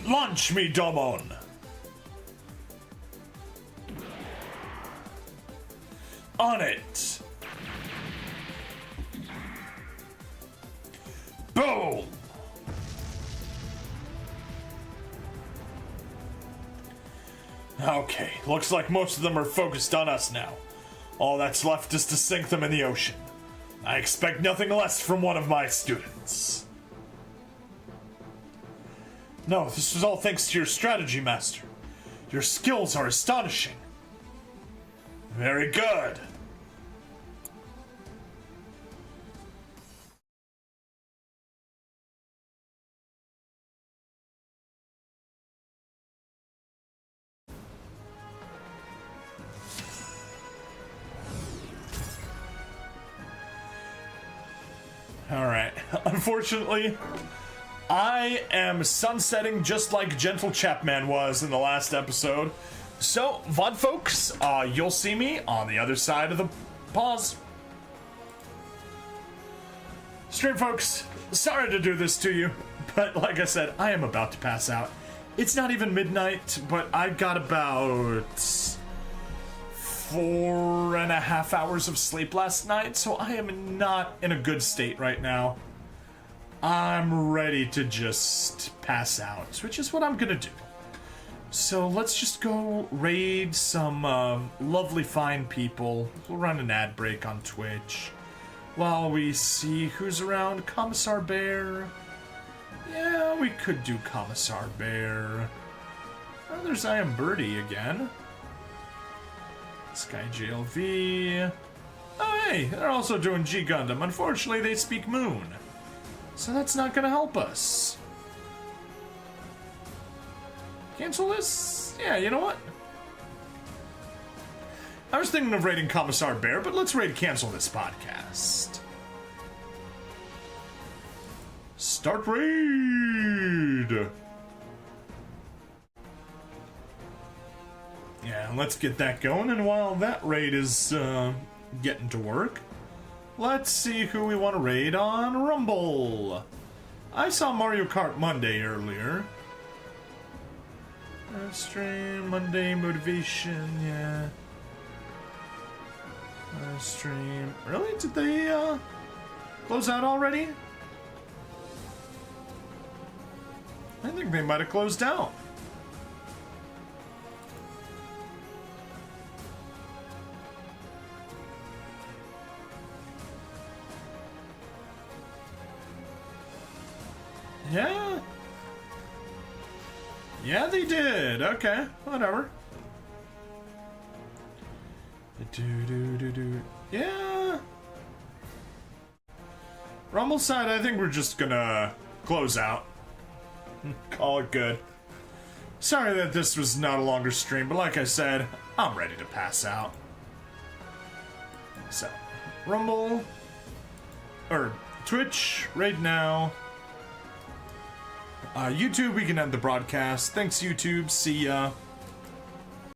Launch me, Domon! On it! Boom! Okay, looks like most of them are focused on us now. All that's left is to sink them in the ocean. I expect nothing less from one of my students. No, this was all thanks to your strategy, Master. Your skills are astonishing. Very good. Alright, unfortunately, I am sunsetting just like Gentle Chapman was in the last episode. So, VOD folks, you'll see me on the other side of the pause. Stream folks, sorry to do this to you, but like I said, I am about to pass out. It's not even midnight, but I got about 4.5 hours of sleep last night, so I am not in a good state right now. I'm ready to just pass out, which is what I'm gonna do. So let's just go raid some lovely fine people. We'll run an ad break on Twitch. while we see who's around. Commissar Bear. Yeah, we could do Commissar Bear. Oh, there's I Am Birdie again. Sky JLV. Oh, hey, they're also doing G Gundam. Unfortunately, they speak Moon. So that's not gonna help us. Cancel this? Yeah, you know what? I was thinking of raiding Commissar Bear, but let's cancel this podcast. Start raid! Yeah, let's get that going, and while that raid is getting to work, let's see who we want to raid on Rumble. I saw Mario Kart Monday earlier. Stream, Monday motivation, yeah. Stream. Really? Did they close out already? I think they might have closed out. Yeah. Yeah, they did. Okay, whatever. Yeah. Rumble side, I think we're just gonna close out. Call it good. Sorry that this was not a longer stream, but like I said, I'm ready to pass out. So, Rumble, or Twitch, right now. YouTube, we can end the broadcast. Thanks, YouTube. See ya.